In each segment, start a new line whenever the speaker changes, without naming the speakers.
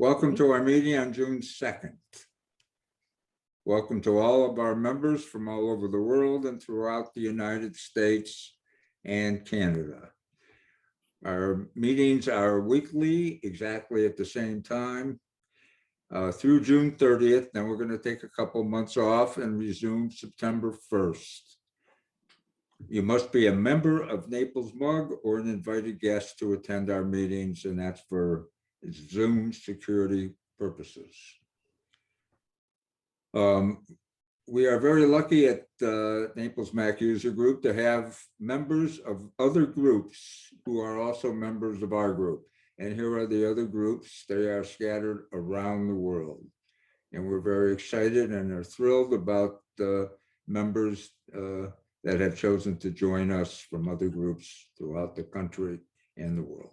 Welcome to our meeting on June 2nd. Welcome to all of our members from all over the world and throughout the United States and Canada. Our meetings are weekly, exactly at the same time, through June 30th. Then we're going to take a couple months off and resume September 1st. You must be a member of Naples MUG or an invited guest to attend our meetings, and that's for Zoom security purposes. We are very lucky at Naples Mac User Group to have members of other groups who are also members of our group. And here are the other groups. They are scattered around the world. And we're very excited and are thrilled about the members that have chosen to join us from other groups throughout the country and the world.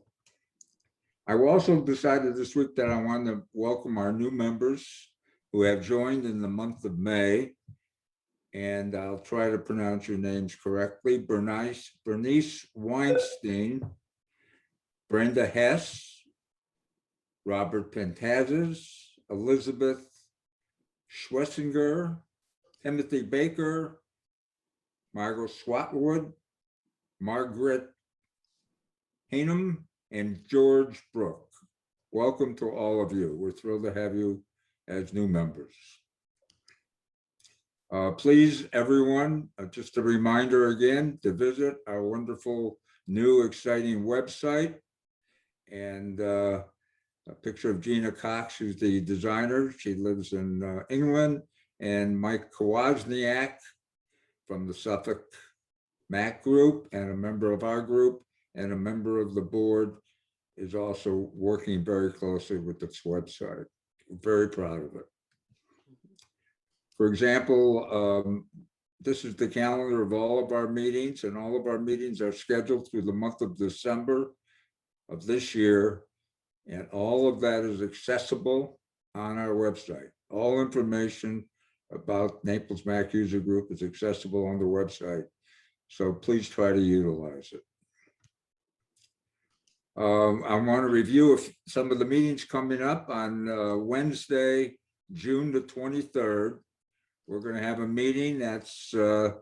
I also decided this week that I wanted to welcome our new members who have joined in the month of May. And I'll try to pronounce your names correctly. Bernice Weinstein, Brenda Hess, Robert Pentazes, Elizabeth Schwessinger, Timothy Baker, Margot Swatwood, Margaret Hanum, and George Brook. Welcome to all of you. We're thrilled to have you as new members. Please, everyone, just a reminder again to visit our wonderful new exciting website, and a picture of Gina Cox, who's the designer. She lives in England, and Mike Kowalczniak from the Suffolk Mac Group and a member of our group and a member of the board is also working very closely with this website. We're very proud of it. For example, this is the calendar of all of our meetings, and all of our meetings are scheduled through the month of December of this year. And all of that is accessible on our website. All information about Naples Mac User Group is accessible on the website. So please try to utilize it. I want to review some of the meetings coming up on Wednesday, June the 23rd. We're going to have a meeting that's a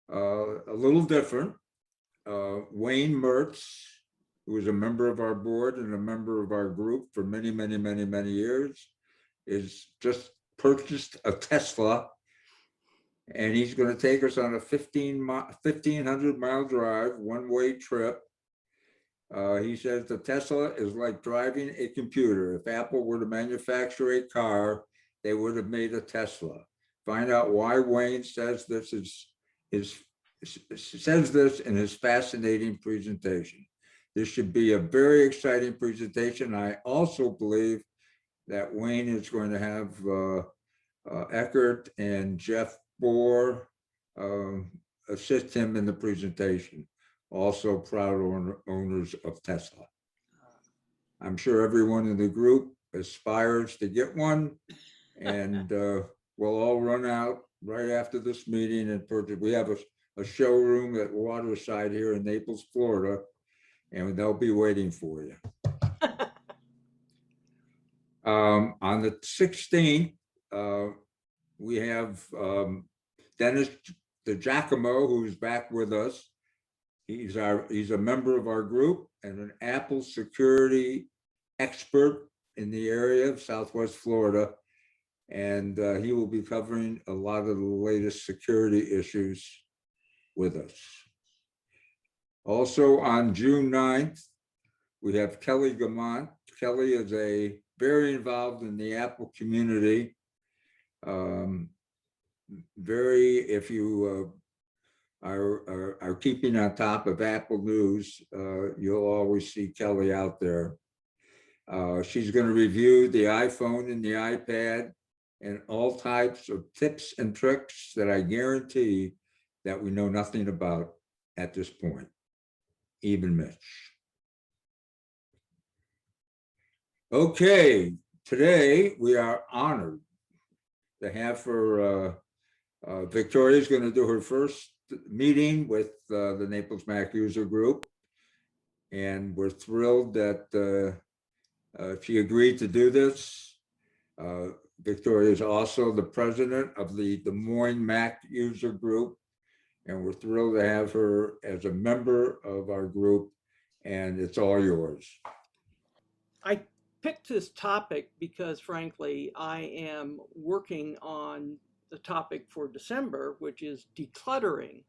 little different. Wayne Mertz, who is a member of our board and a member of our group for many, many, many, many years, is just purchased a Tesla, and he's going to take us on a 1,500-mile drive, one-way trip. He says the Tesla is like driving a computer. If Apple were to manufacture a car, they would have made a Tesla. Find out why Wayne says this in his fascinating presentation. This should be a very exciting presentation. I also believe that Wayne is going to have Eckert and Jeff Bohr assist him in the presentation. Also proud owners of Tesla. I'm sure everyone in the group aspires to get one, and we'll all run out right after this meeting and purchase. We have a showroom at Waterside here in Naples, Florida, and they'll be waiting for you. On the 16th, we have Dennis DeGiacomo, who's back with us. He's a member of our group and an Apple security expert in the area of Southwest Florida. And he will be covering a lot of the latest security issues with us. Also on June 9th, we have Kelly Gamont. Kelly is very involved in the Apple community. If you are keeping on top of Apple news, you'll always see Kelly out there. She's going to review the iPhone and the iPad and all types of tips and tricks that I guarantee that we know nothing about at this point, even Mitch. Okay, today we are honored to have Victoria's going to do her first meeting with the Naples Mac User Group, and we're thrilled that She agreed to do this. Victoria is also the president of the Des Moines Mac user group, and we're thrilled to have her as a member of our group, and it's all yours.
I picked this topic because, frankly, I am working on the topic for December, which is decluttering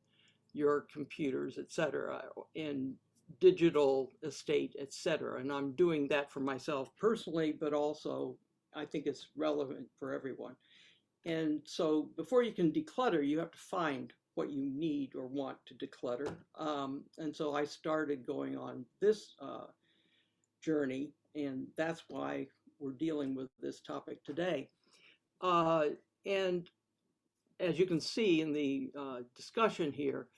your computers, et cetera, in digital estate, et cetera. And I'm doing that for myself personally, but also I think it's relevant for everyone. And so before you can declutter, you have to find what you need or want to declutter. And so I started going on this journey, and that's why we're dealing with this topic today. Uh, and as you can see in the discussion here,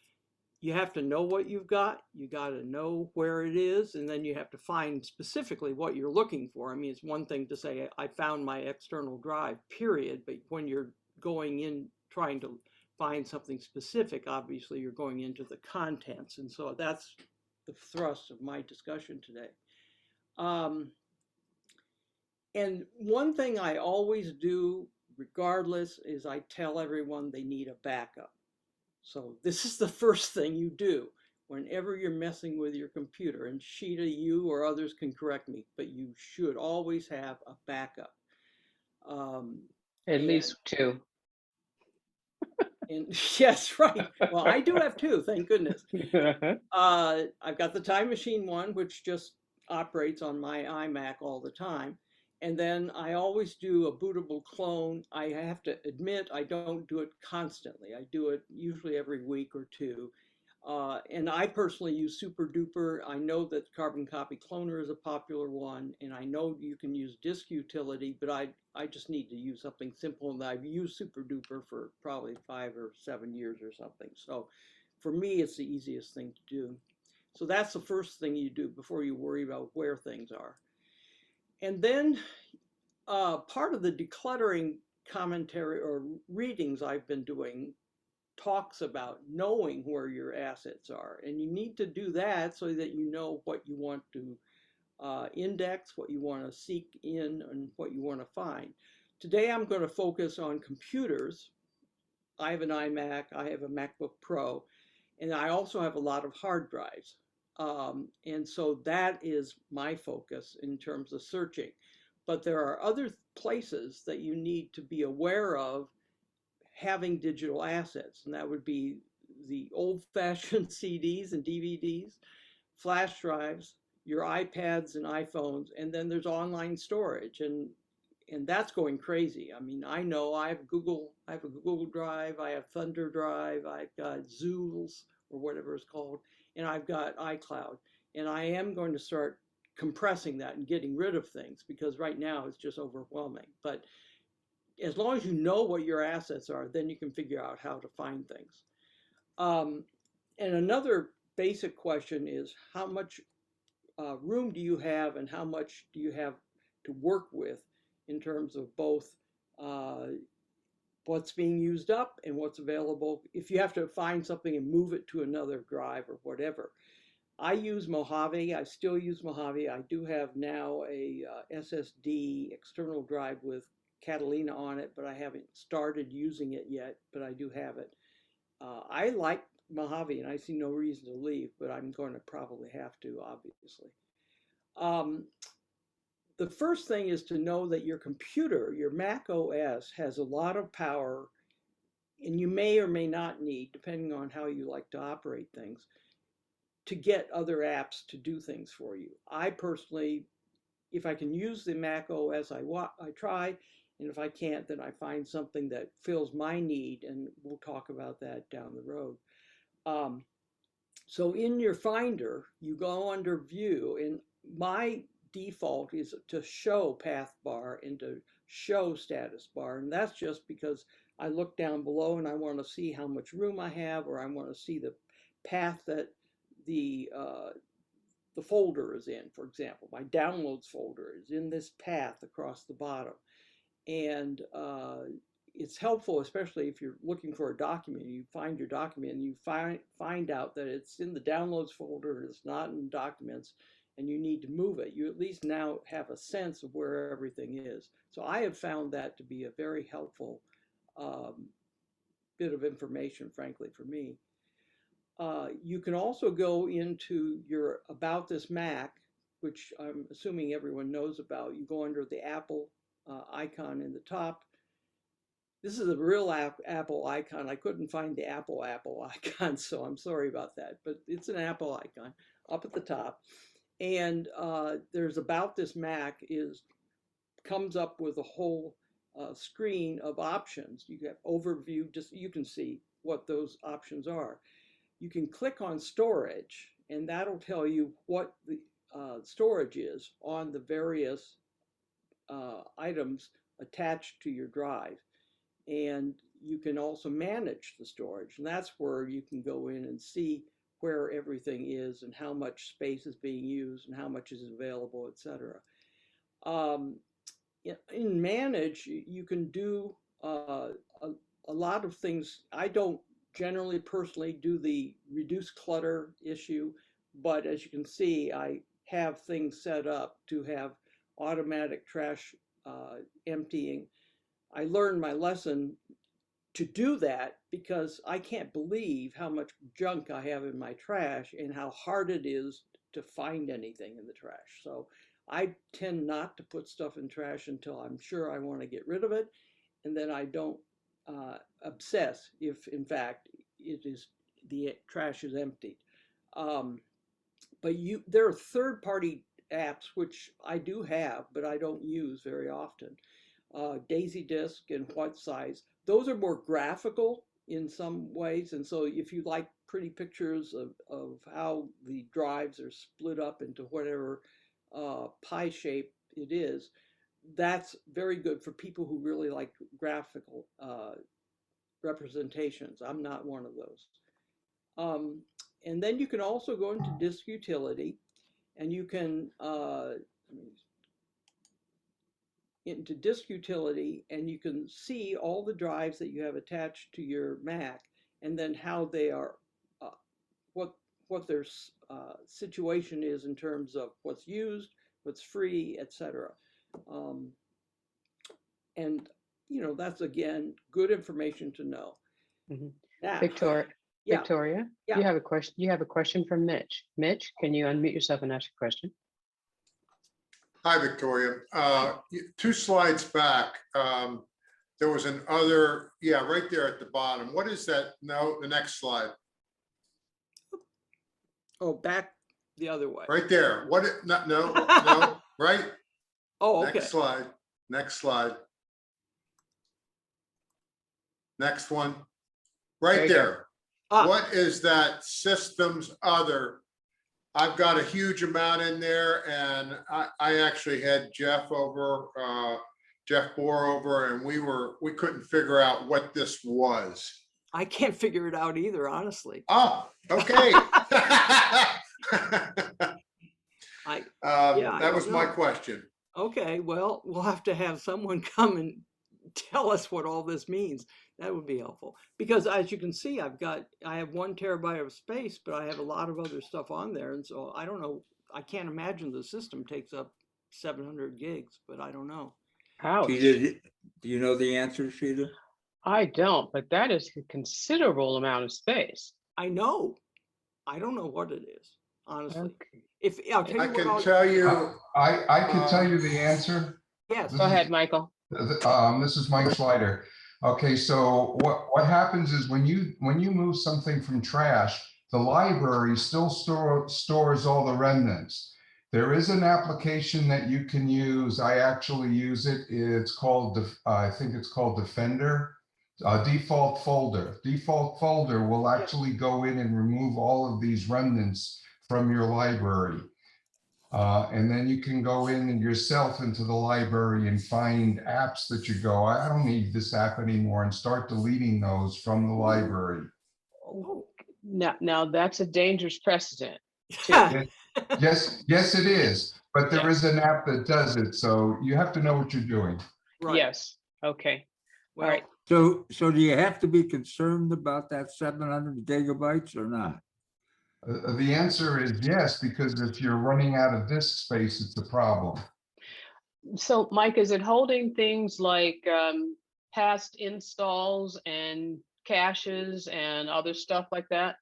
you have to know what you've got, you got to know where it is, and then you have to find specifically what you're looking for. I mean, it's one thing to say, I found my external drive, period, but when you're going in trying to find something specific, obviously you're going into the contents. And so that's the thrust of my discussion today. Um, and one thing I always do, regardless, is I tell everyone they need a backup. So this is the first thing you do whenever you're messing with your computer. And Sheeta, you or others can correct me, but you should always have a backup. Um,
At
and
least two.
and yes, right. Well, I do have two, thank goodness. I've got the Time Machine one, which just operates on my iMac all the time. And then I always do a bootable clone. I have to admit, I don't do it constantly. I do it usually every week or two. And I personally use Super Duper. I know that Carbon Copy Cloner is a popular one, and I know you can use Disk Utility, but I just need to use something simple, and I've used Super Duper for probably 5 or 7 years or something. So for me, it's the easiest thing to do. So that's the first thing you do before you worry about where things are. And then part of the decluttering commentary or readings I've been doing talks about knowing where your assets are. And you need to do that so that you know what you want to index, what you want to seek in, and what you want to find. Today I'm going to focus on computers. I have an iMac, I have a MacBook Pro, and I also have a lot of hard drives. And so that is my focus in terms of searching. But there are other places that you need to be aware of having digital assets, and that would be the old-fashioned CDs and DVDs, flash drives, your iPads and iPhones, and then there's online storage, and that's going crazy. I mean, I know I have a Google Drive, I have Thunder Drive, I've got Zools or whatever it's called, and I've got iCloud. And I am going to start compressing that and getting rid of things because right now it's just overwhelming. But as long as you know what your assets are, then you can figure out how to find things. Um, and another basic question is how much room do you have and how much do you have to work with in terms of both uh, what's being used up and what's available if you have to find something and move it to another drive or whatever. I use Mojave. I still use Mojave. I do have now a SSD external drive with Catalina on it, but I haven't started using it yet, but I do have it. I like Mojave and I see no reason to leave, but I'm going to probably have to, obviously. Um, the first thing is to know that your computer, your Mac OS, has a lot of power, and you may or may not need, depending on how you like to operate things, to get other apps to do things for you. I personally, if I can use the Mac OS, I try, and if I can't, then I find something that fills my need, and we'll talk about that down the road. Um, so in your Finder, you go under View, and my default is to show path bar and to show status bar, and that's just because I look down below and I want to see how much room I have, or I want to see the path that the folder is in. For example, my downloads folder is in this path across the bottom, and it's helpful, especially if you're looking for a document. You find your document and you find out that it's in the downloads folder, it's not in documents, and you need to move it, you at least now have a sense of where everything is. So I have found that to be a very helpful bit of information, frankly, for me. You can also go into your About This Mac, which I'm assuming everyone knows about. You go under the Apple icon in the top. This is a real Apple icon. I couldn't find the Apple icon, so I'm sorry about that. But it's an Apple icon up at the top. And there's About This Mac comes up with a whole screen of options. You get overview, just you can see what those options are. You can click on storage, and that'll tell you what the storage is on the various items attached to your drive. And you can also manage the storage, and that's where you can go in and see where everything is and how much space is being used and how much is available, etc. In Manage, you can do a lot of things. I don't generally personally do the reduce clutter issue, but as you can see, I have things set up to have automatic trash emptying. I learned my lesson to do that because I can't believe how much junk I have in my trash and how hard it is to find anything in the trash. So I tend not to put stuff in trash until I'm sure I want to get rid of it, and then I don't obsess if in fact the trash is emptied. But there are third-party apps which I do have, but I don't use very often. Daisy Disk and What Size. Those are more graphical in some ways, and so if you like pretty pictures of how the drives are split up into whatever pie shape it is, that's very good for people who really like graphical representations. I'm not one of those. And then you can also go into Disk Utility, and you can into Disk Utility, and you can see all the drives that you have attached to your Mac, and then how they are, what their situation is in terms of what's used, what's free, etc. And that's again good information to know.
Mm-hmm.
Now,
Victoria,
yeah.
you have a question. You have a question from Mitch. Mitch, can you unmute yourself and ask a question?
Hi, Victoria. 2 slides back, there was an other, right there at the bottom. What is that? No, the next slide.
Oh, back the other way.
Right there. What? No, right?
Oh, okay.
Next slide. Next slide. Next one. Right there. What is that systems other? I've got a huge amount in there, and I actually had Jeff Bohr over, and we couldn't figure out what this was.
I can't figure it out either, honestly.
Oh, okay. That was my question.
Okay, well, we'll have to have someone come and tell us what all this means. That would be helpful, because as you can see, I have 1 terabyte of space, but I have a lot of other stuff on there, and so I don't know. I can't imagine the system takes up 700 gigs, but I don't know.
Ouch.
Sheeta, do you know the answer, Sheeta?
I don't, but that is a considerable amount of space.
I know. I don't know what it is, honestly.
Okay.
I'll tell you
I
what
can tell you.
I can tell you the answer.
Yes.
Go ahead, Michael.
This is Mike Schleider. Okay, so what happens is when you move something from trash, the library still stores all the remnants. There is an application that you can use. I actually use it. It's called, I think it's called Defender. Default folder. Default folder will actually go in and remove all of these remnants from your library. And then you can go in yourself into the library and find apps that you go, I don't need this app anymore, and start deleting those from the library.
Oh, now that's a dangerous precedent.
Yes, it is. But there is an app that does it. So you have to know what you're doing.
Right.
Yes. Okay.
Well,
all right.
So do you have to be concerned about that 700 gigabytes or not?
The answer is yes, because if you're running out of disk space, it's a problem.
So Mike, is it holding things like past installs and caches and other stuff like that?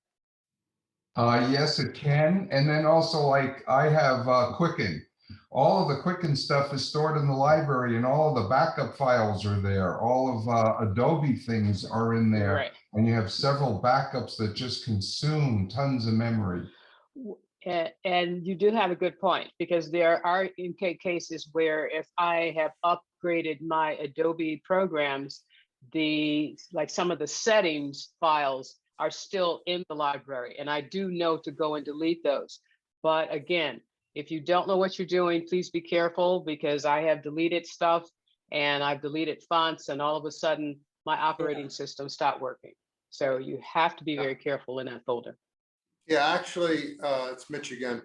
Yes, it can. And then also, like, I have Quicken. All of the Quicken stuff is stored in the library, and all of the backup files are there. All of Adobe things are in there.
Right.
And you have several backups that just consume tons of memory.
And you do have a good point, because there are cases where if I have upgraded my Adobe programs, like some of the settings files are still in the library, and I do know to go and delete those. But again, if you don't know what you're doing, please be careful, because I have deleted stuff and I've deleted fonts, and all of a sudden my operating system stopped working. So you have to be very careful in that folder.
Yeah, actually, it's Mitch again.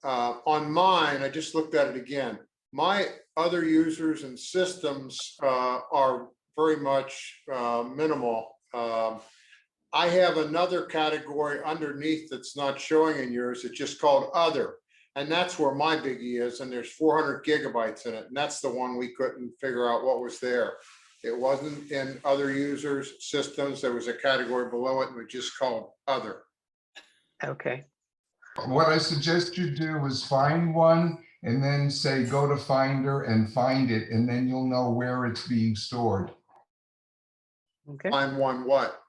On mine, I just looked at it again. My other users and systems are very much minimal. I have another category underneath that's not showing in yours. It's just called other. And that's where my biggie is. And there's 400 gigabytes in it. And that's the one we couldn't figure out what was there. It wasn't in other users' systems. There was a category below it and we just called other.
Okay.
What I suggest you do is find one and then say, go to Finder and find it, and then you'll know where it's being stored.
Okay.
Find one what?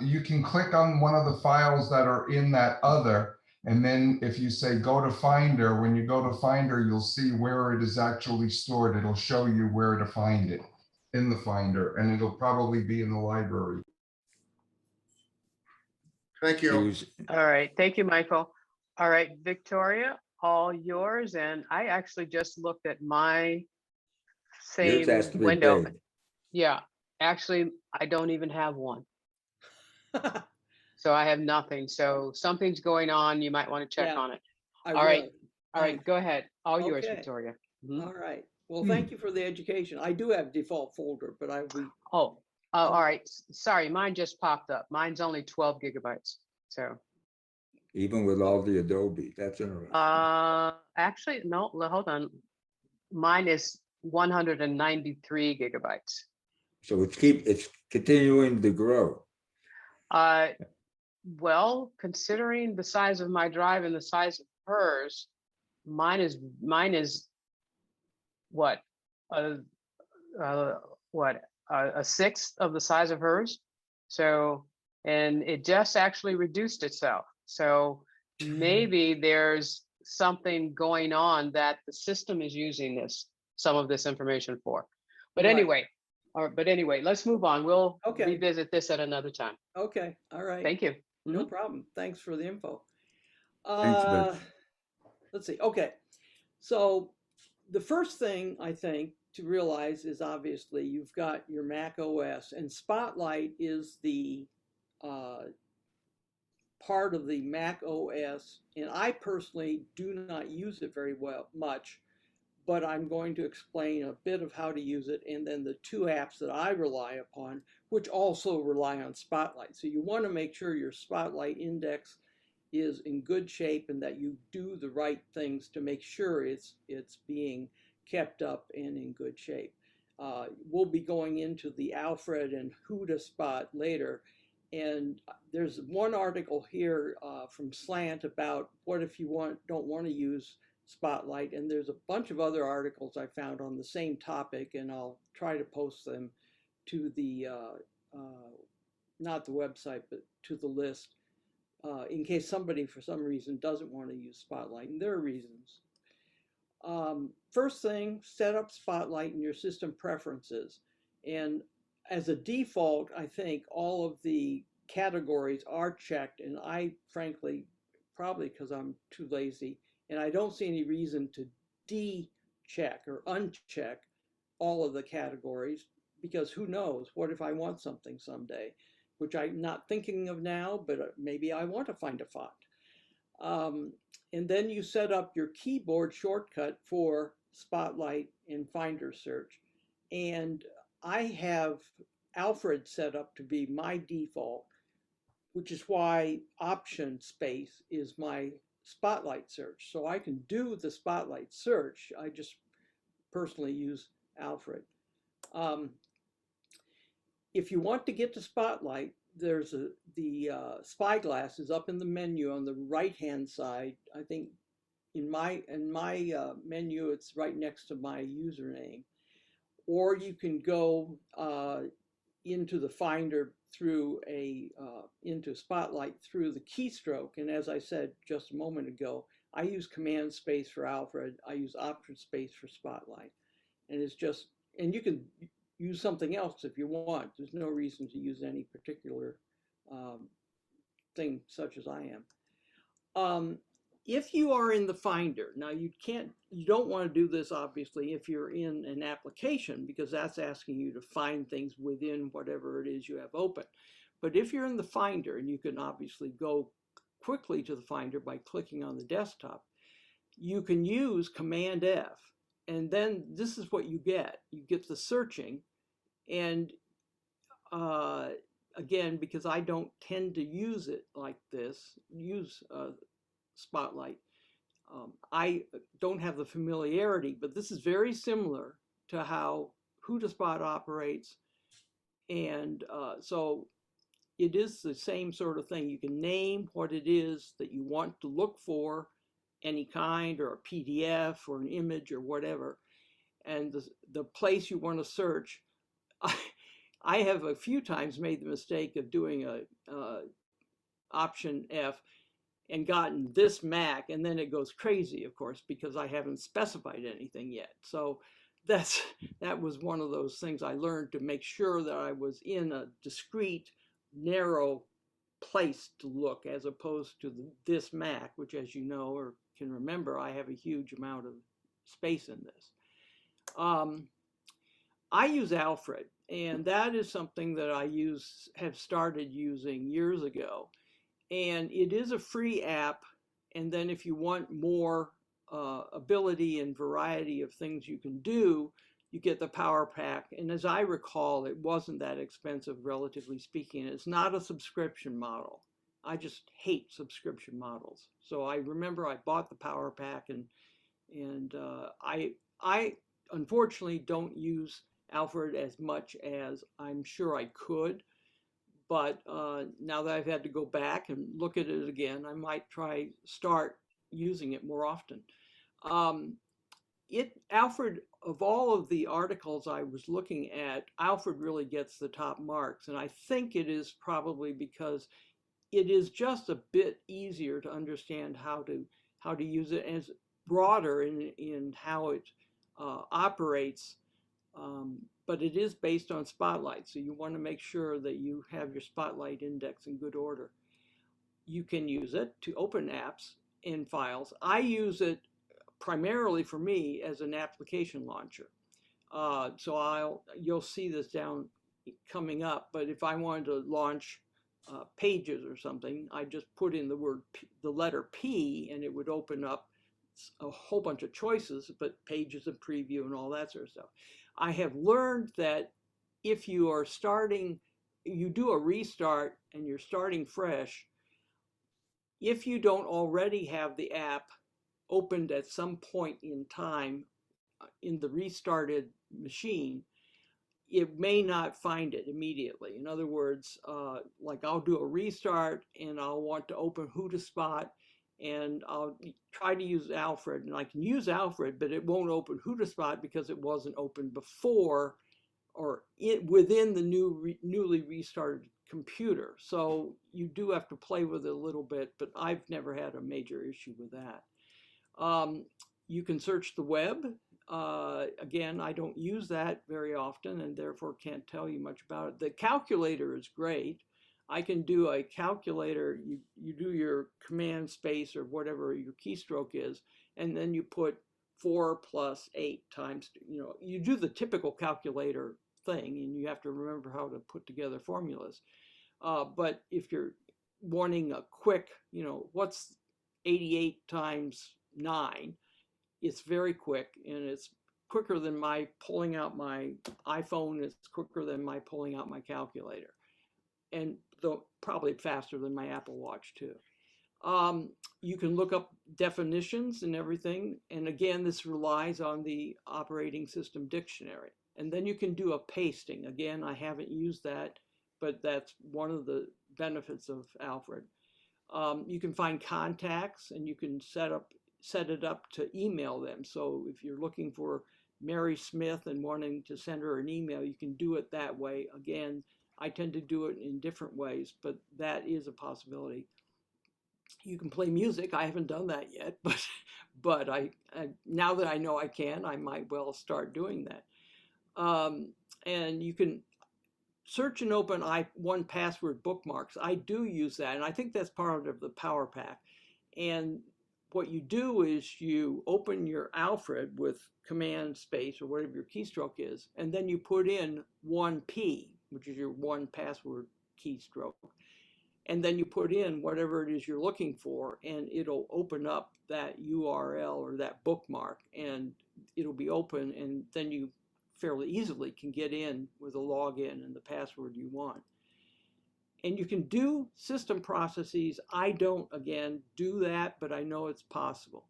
You can click on one of the files that are in that other, and then if you say go to Finder, when you go to Finder, you'll see where it is actually stored. It'll show you where to find it in the Finder, and it'll probably be in the library.
Thank you.
All right. Thank you, Michael. All right, Victoria, all yours. And I actually just looked at my same
Yours has to be
window.
big.
Yeah, actually, I don't even have one. So I have nothing. So something's going on. You might want to check
Yeah,
on it.
I
All right.
will.
All right,
Thanks.
go ahead. All yours,
Okay.
Victoria. Mhm.
All right. Well, thank you for the education. I do have default folder, but
Oh, all right. Sorry, mine just popped up. Mine's only 12 gigabytes. So
Even with all the Adobe, that's interesting.
actually, no, hold on. Mine is 193 gigabytes.
So it's continuing to grow.
Well, considering the size of my drive and the size of hers, mine is what a sixth of the size of hers. So, and it just actually reduced itself. So maybe there's something going on that the system is using some of this information for. But
Right.
anyway, let's move on. We'll
Okay.
revisit this at another time.
Okay. All right.
Thank you.
No problem. Thanks for the info.
Thanks, Mitch.
Let's see. Okay. So the first thing I think to realize is obviously you've got your Mac OS, and Spotlight is the part of the Mac OS, and I personally do not use it very much, but I'm going to explain a bit of how to use it, and then the two apps that I rely upon, which also rely on Spotlight. So you want to make sure your Spotlight index is in good shape and that you do the right things to make sure it's being kept up and in good shape. We'll be going into the Alfred and WhoToSpot later, and there's one article here from Slant about what if you don't want to use Spotlight, and there's a bunch of other articles I found on the same topic, and I'll try to post them to the not the website, but to the list in case somebody for some reason doesn't want to use Spotlight, and there are reasons. First thing, set up Spotlight in your system preferences, and as a default, I think all of the categories are checked, and I frankly, probably because I'm too lazy, and I don't see any reason to de-check or uncheck all of the categories, because who knows, what if I want something someday, which I'm not thinking of now, but maybe I want to find a font. And then you set up your keyboard shortcut for Spotlight and Finder search. And I have Alfred set up to be my default. which is why option space is my spotlight search. So I can do the spotlight search. I just personally use Alfred. If you want to get to spotlight, there's the spyglass is up in the menu on the right-hand side. I think in my menu, it's right next to my username. Or you can go into the Finder through into Spotlight through the keystroke. And as I said just a moment ago, I use Command space for Alfred. I use Option space for Spotlight. And it's just, and you can use something else if you want. There's no reason to use any particular thing such as I am. If you are in the Finder, now you don't want to do this obviously if you're in an application, because that's asking you to find things within whatever it is you have open. But if you're in the Finder, and you can obviously go quickly to the Finder by clicking on the desktop, you can use Command F, and then this is what you get. You get the searching, and again, because I don't tend to use it like this, Spotlight. I don't have the familiarity, but this is very similar to how WhoToSpot operates. And so it is the same sort of thing. You can name what it is that you want to look for, any kind, or a PDF or an image or whatever. And the place you want to search, I have a few times made the mistake of doing a Option F and gotten this Mac, and then it goes crazy, of course, because I haven't specified anything yet. So that was one of those things I learned to make sure that I was in a discrete, narrow place to look, as opposed to this Mac, which, as you know or can remember, I have a huge amount of space in this. I use Alfred, and that is something that I have started using years ago. And it is a free app. And then if you want more ability and variety of things you can do, you get the Power Pack. And as I recall, it wasn't that expensive, relatively speaking. It's not a subscription model. I just hate subscription models. So I remember I bought the Power Pack, and I unfortunately don't use Alfred as much as I'm sure I could. But now that I've had to go back and look at it again, I might start using it more often. Alfred, of all of the articles I was looking at, Alfred really gets the top marks. And I think it is probably because it is just a bit easier to understand how to use it, and it's broader in how it operates. But it is based on Spotlight, so you want to make sure that you have your Spotlight index in good order. You can use it to open apps and files. I use it primarily for me as an application launcher. So you'll see this coming up, but if I wanted to launch Pages or something, I just put in the letter P, and it would open up a whole bunch of choices, but Pages and Preview and all that sort of stuff. I have learned that if you do a restart and you're starting fresh, if you don't already have the app opened at some point in time in the restarted machine, it may not find it immediately. In other words, like I'll do a restart and I'll want to open WhoToSpot, and I'll try to use Alfred, and I can use Alfred, but it won't open WhoToSpot because it wasn't open before or within the newly restarted computer. So you do have to play with it a little bit, but I've never had a major issue with that. You can search the web. Again, I don't use that very often and therefore can't tell you much about it. The calculator is great. I can do a calculator. You do your command space or whatever your keystroke is, and then you put 4 plus 8 times, you do the typical calculator thing, and you have to remember how to put together formulas. But if you're wanting a quick, what's 88 times 9, it's very quick, and it's quicker than my pulling out my iPhone. It's quicker than my pulling out my calculator. And though probably faster than my Apple Watch too. You can look up definitions and everything. And again, this relies on the operating system dictionary. And then you can do a pasting. Again, I haven't used that, but that's one of the benefits of Alfred. You can find contacts and you can set it up to email them. So if you're looking for Mary Smith and wanting to send her an email, you can do it that way. Again, I tend to do it in different ways, but that is a possibility. You can play music. I haven't done that yet, but I now that I know I can, I might well start doing that. And you can search and open 1Password bookmarks. I do use that, and I think that's part of the Power Pack. And what you do is you open your Alfred with Command space or whatever your keystroke is, and then you put in 1P, which is your 1Password keystroke. And then you put in whatever it is you're looking for, and it'll open up that URL or that bookmark, and it'll be open, and then you fairly easily can get in with a login and the password you want. And you can do system processes. I don't, again, do that, but I know it's possible.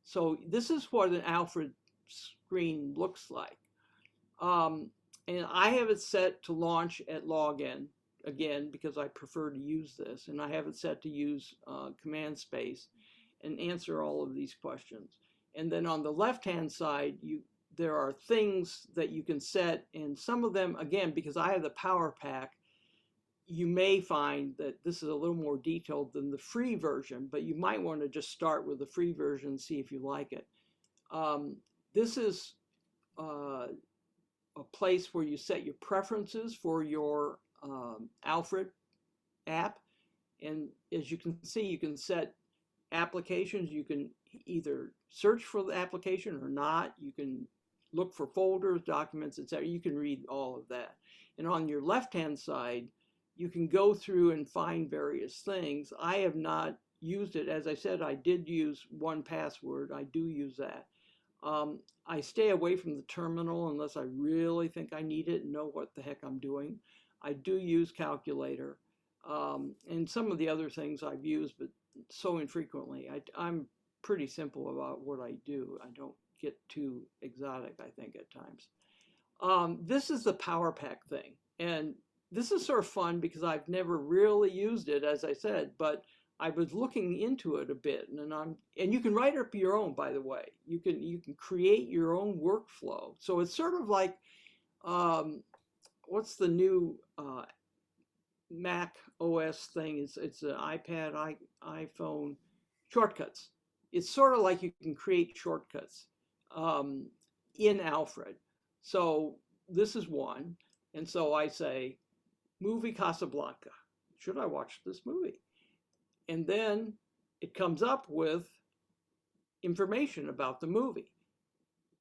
So this is what an Alfred screen looks like. And I have it set to launch at login, again, because I prefer to use this. And I have it set to use command space and answer all of these questions. And then on the left-hand side, there are things that you can set, and some of them, again, because I have the Power Pack, you may find that this is a little more detailed than the free version, but you might want to just start with the free version and see if you like it. This is a place where you set your preferences for your Alfred app. And as you can see, you can set applications. You can either search for the application or not. You can look for folders, documents, etc. You can read all of that. And on your left-hand side, you can go through and find various things. I have not used it. As I said, I did use 1Password. I do use that. I stay away from the terminal unless I really think I need it and know what the heck I'm doing. I do use Calculator. And some of the other things I've used, but so infrequently. I'm pretty simple about what I do. I don't get too exotic, I think, at times. This is the Power Pack thing. And this is sort of fun because I've never really used it, as I said, but I was looking into it a bit, and you can write up your own, by the way. You can create your own workflow. So it's sort of like, what's the new Mac OS thing? It's an iPad, iPhone shortcuts. It's sort of like you can create shortcuts in Alfred. So this is one, and so I say, movie Casablanca. Should I watch this movie? And then it comes up with information about the movie.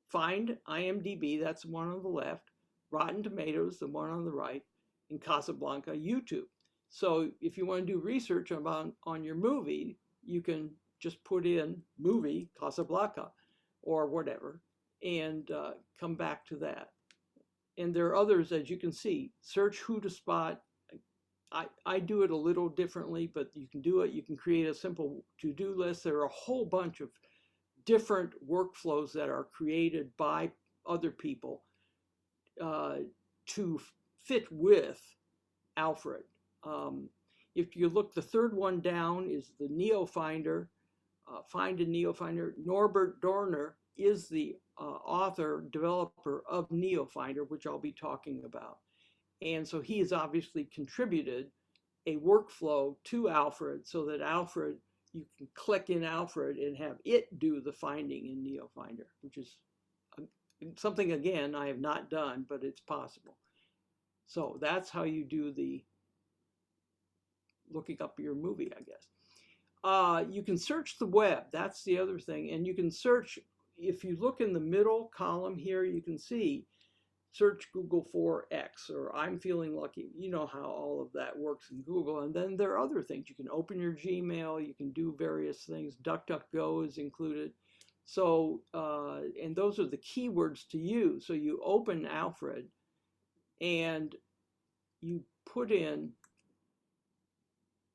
Find IMDb, that's the one on the left, Rotten Tomatoes, the one on the right, and Casablanca, YouTube. So if you want to do research on your movie, you can just put in movie Casablanca or whatever and come back to that. And there are others, as you can see. Search WhoToSpot. I do it a little differently, but you can do it. You can create a simple to-do list. There are a whole bunch of different workflows that are created by other people to fit with Alfred. If you look, the third one down is the Neofinder. Find a Neofinder. Norbert Dorner is the author, developer of Neofinder, which I'll be talking about. And so he has obviously contributed a workflow to Alfred so that Alfred, you can click in Alfred and have it do the finding in Neofinder, which is something, again, I have not done, but it's possible. So that's how you do the looking up your movie, I guess. You can search the web. That's the other thing. And you can search, if you look in the middle column here, you can see search Google for X, or I'm feeling lucky. You know how all of that works in Google. And then there are other things. You can open your Gmail. You can do various things. DuckDuckGo is included. So, and those are the keywords to use. So you open Alfred and you put in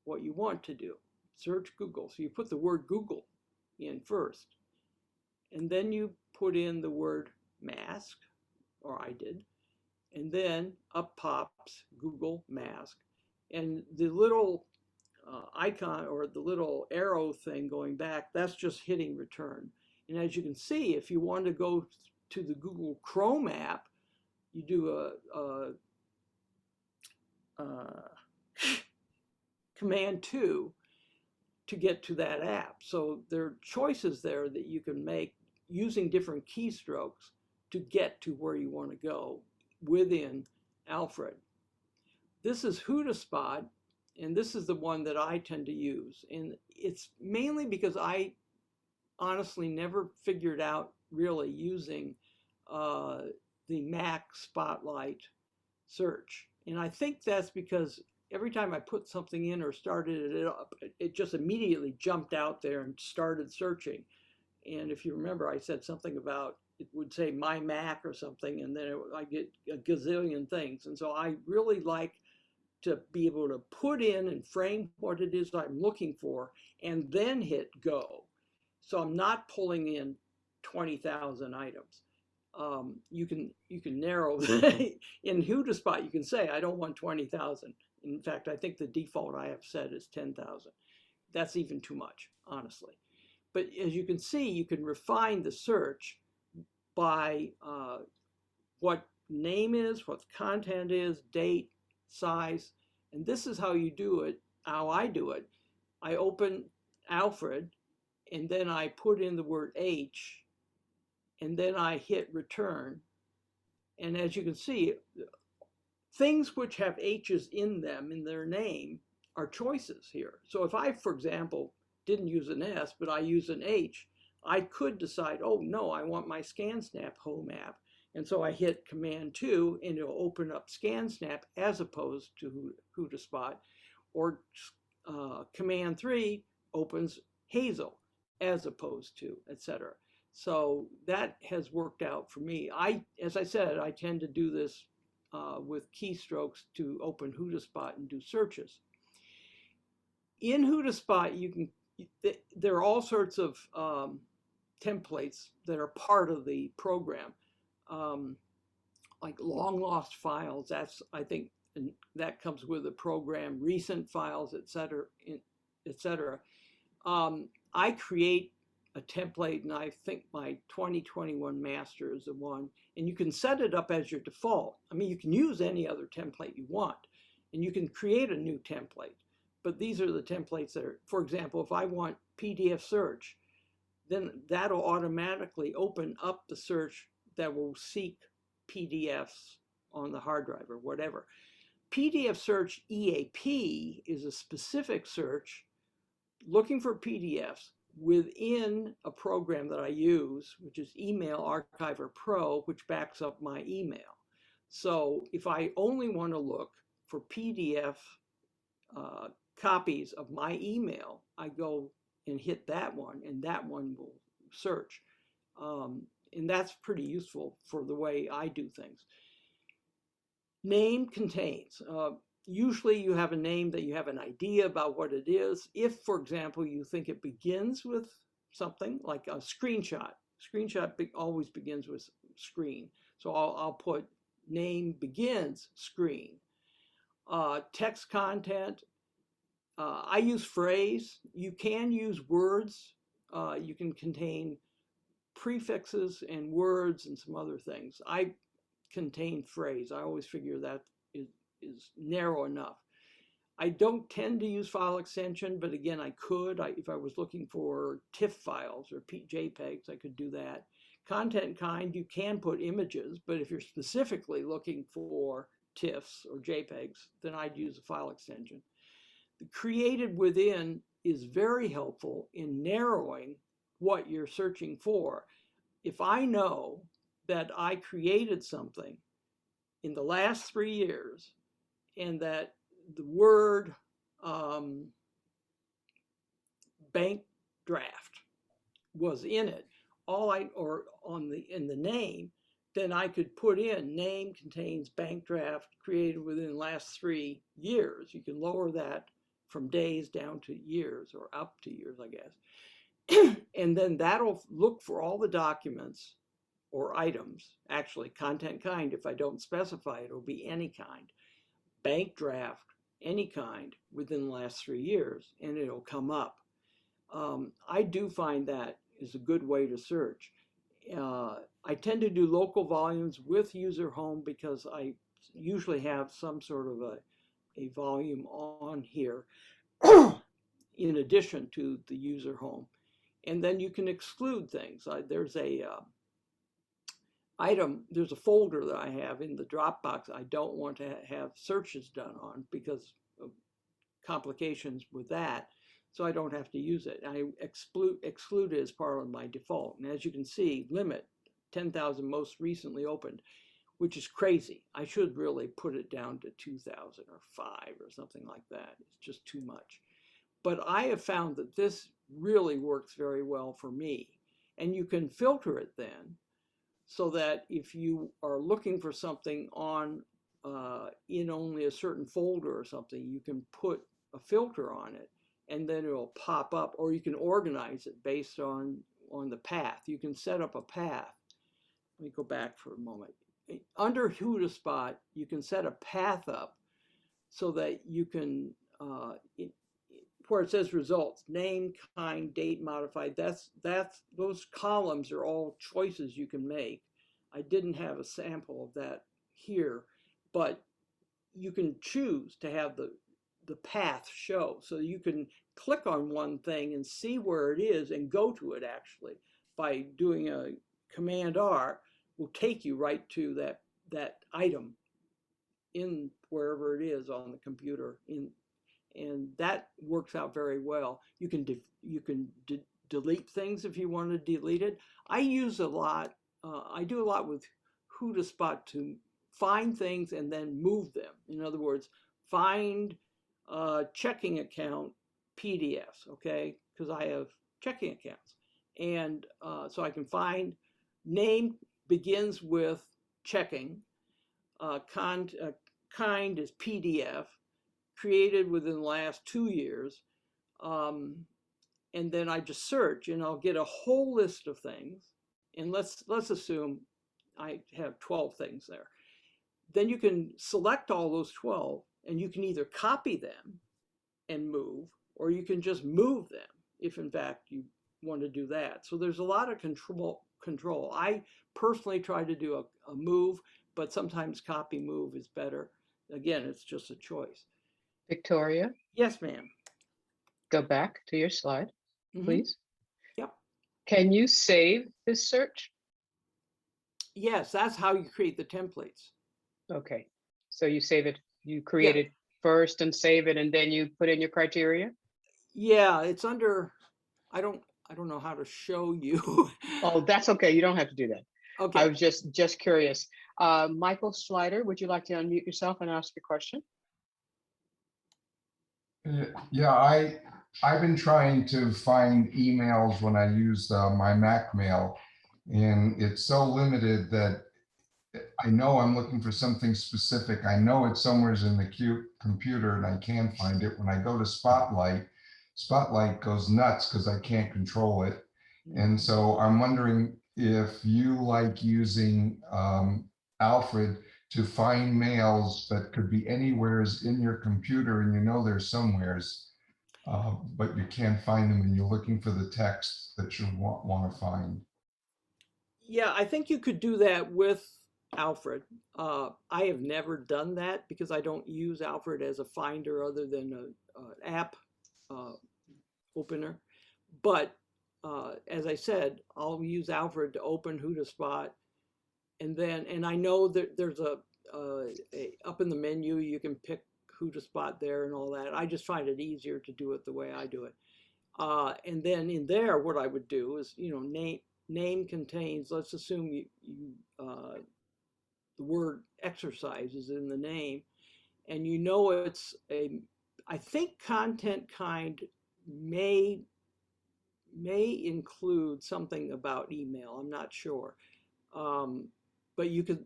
what you want to do. Search Google. So you put the word Google in first, and then you put in the word mask, or I did, and then up pops Google mask. And the little icon or the little arrow thing going back, that's just hitting return. And as you can see, if you want to go to the Google Chrome app, you do a Command 2 to get to that app. So there are choices there that you can make using different keystrokes to get to where you want to go within Alfred. This is WhoToSpot, and this is the one that I tend to use. And it's mainly because I honestly never figured out really using the Mac Spotlight search. And I think that's because every time I put something in or started it up, it just immediately jumped out there and started searching. And if you remember, I said something about, it would say my Mac or something, and then I get a gazillion things. And so I really like to be able to put in and frame what it is I'm looking for and then hit go. So I'm not pulling in 20,000 items. You can narrow in WhoToSpot. You can say I don't want 20,000. In fact, I think the default I have set is 10,000. That's even too much, honestly. But as you can see, you can refine the search by what name is, what the content is, date, size, and this is how you do it, how I do it. I open Alfred, and then I put in the word H, and then I hit return. And as you can see, things which have H's in them, in their name, are choices here. So if I, for example, didn't use an S, but I use an H, I could decide, oh no, I want my ScanSnap home app. And so I hit Command 2 and it'll open up ScanSnap as opposed to WhoToSpot, or Command 3 opens Hazel as opposed to, etc. So that has worked out for me. As I said, I tend to do this with keystrokes to open WhoToSpot and do searches. In WhoToSpot, there are all sorts of templates that are part of the program. Like long lost files, that's, I think, that comes with the program, recent files, etc., etc. I create a template, and I think my 2021 master is the one, and you can set it up as your default. I mean, you can use any other template you want, and you can create a new template. But these are the templates that are, for example, if I want PDF search, then that'll automatically open up the search that will seek PDFs on the hard drive or whatever. PDF search EAP is a specific search looking for PDFs within a program that I use, which is Email Archiver Pro, which backs up my email. So if I only want to look for PDF copies of my email, I go and hit that one, and that one will search. And that's pretty useful for the way I do things. Name contains. Usually you have a name that you have an idea about what it is. If, for example, you think it begins with something like a screenshot. Screenshot always begins with screen. So I'll put name begins screen. Text content. I use phrase. You can use words. You can contain prefixes and words and some other things. I contain phrase. I always figure that is narrow enough. I don't tend to use file extension, but again, I could. If I was looking for TIFF files or JPEGs, I could do that. Content kind, you can put images, but if you're specifically looking for TIFFs or JPEGs, then I'd use a file extension. The created within is very helpful in narrowing what you're searching for. If I know that I created something in the last 3 years and that the word bank draft was in it, in the name, then I could put in name contains bank draft created within the last 3 years. You can lower that from days down to years, or up to years, I guess. And then that'll look for all the documents or items, actually content kind. If I don't specify it, it'll be any kind. Bank draft, any kind within the last 3 years, and it'll come up. I do find that is a good way to search. I tend to do local volumes with user home because I usually have some sort of a volume on here in addition to the user home. And then you can exclude things. There's a there's a folder that I have in the Dropbox I don't want to have searches done on because of complications with that. So I don't have to use it. I exclude it as part of my default. And as you can see, limit 10,000 most recently opened, which is crazy. I should really put it down to 2,000 or 5 or something like that. It's just too much. But I have found that this really works very well for me. And you can filter it then so that if you are looking for something on in only a certain folder or something, you can put a filter on it and then it'll pop up, or you can organize it based on the path. You can set up a path. Let me go back for a moment. Under WhoToSpot, you can set a path up so that you can, where it says results, name, kind, date, modified, those columns are all choices you can make. I didn't have a sample of that here, but you can choose to have the path show. So you can click on one thing and see where it is and go to it actually by doing a Command R will take you right to that item in wherever it is on the computer, and that works out very well. You can delete things if you want to delete it. I use a lot. I do a lot with WhoToSpot to find things and then move them. In other words, find checking account PDFs, okay? Because I have checking accounts. And so I can find name begins with checking, kind is PDF, created within the last 2 years. And then I just search and I'll get a whole list of things. And let's assume I have 12 things there. Then you can select all those 12 and you can either copy them and move, or you can just move them if in fact you want to do that. So there's a lot of control. I personally try to do a move, but sometimes copy move is better. Again, it's just a choice.
Victoria,
Yes, ma'am.
go back to your slide, please.
Yep.
Can you save this search?
Yes, that's how you create the templates.
Okay, so you save it, you create it first and save it, and then you put in your criteria?
Yeah, it's under, I don't know how to show you.
Oh, that's okay. You don't have to do that.
Okay.
I was just curious. Michael Slider, would you like to unmute yourself and ask your question?
Yeah, I've been trying to find emails when I use my Mac mail, and it's so limited that I know I'm looking for something specific. I know it's somewhere in the computer and I can't find it. When I go to Spotlight goes nuts because I can't control it. And so I'm wondering if you like using Alfred to find mails that could be anywheres in your computer and you know they're somewheres, but you can't find them and you're looking for the text that you want to find.
Yeah, I think you could do that with Alfred. I have never done that because I don't use Alfred as a finder other than an app opener. But as I said, I'll use Alfred to open WhoToSpot, and I know that there's a up in the menu you can pick WhoToSpot there and all that. I just find it easier to do it the way I do it. And then in there, what I would do is, name contains. Let's assume the word exercise is in the name, and it's I think content kind may include something about email. I'm not sure. but you could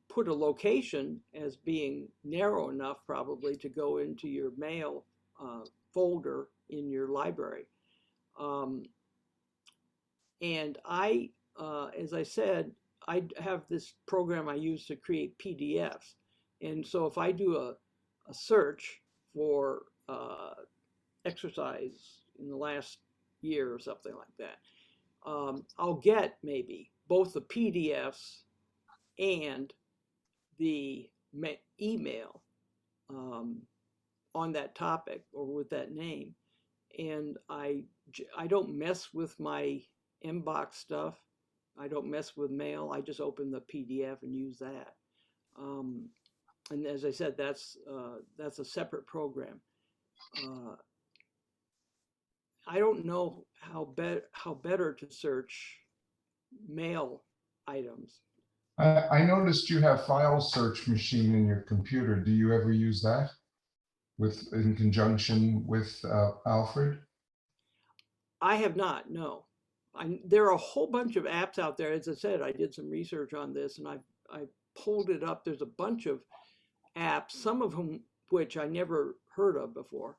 put a location as being narrow enough probably to go into your mail folder in your library. And I, as I said, I have this program I use to create PDFs. And so if I do a search for exercise in the last year or something like that, I'll get maybe both the PDFs and the email on that topic or with that name. And I don't mess with my inbox stuff. I don't mess with mail. I just open the PDF and use that. And as I said, that's a separate program. I don't know how better to search mail items.
I noticed you have file search machine in your computer. Do you ever use that in conjunction with Alfred?
I have not, no. There are a whole bunch of apps out there. As I said, I did some research on this and I pulled it up. There's a bunch of apps, some of whom which I never heard of before.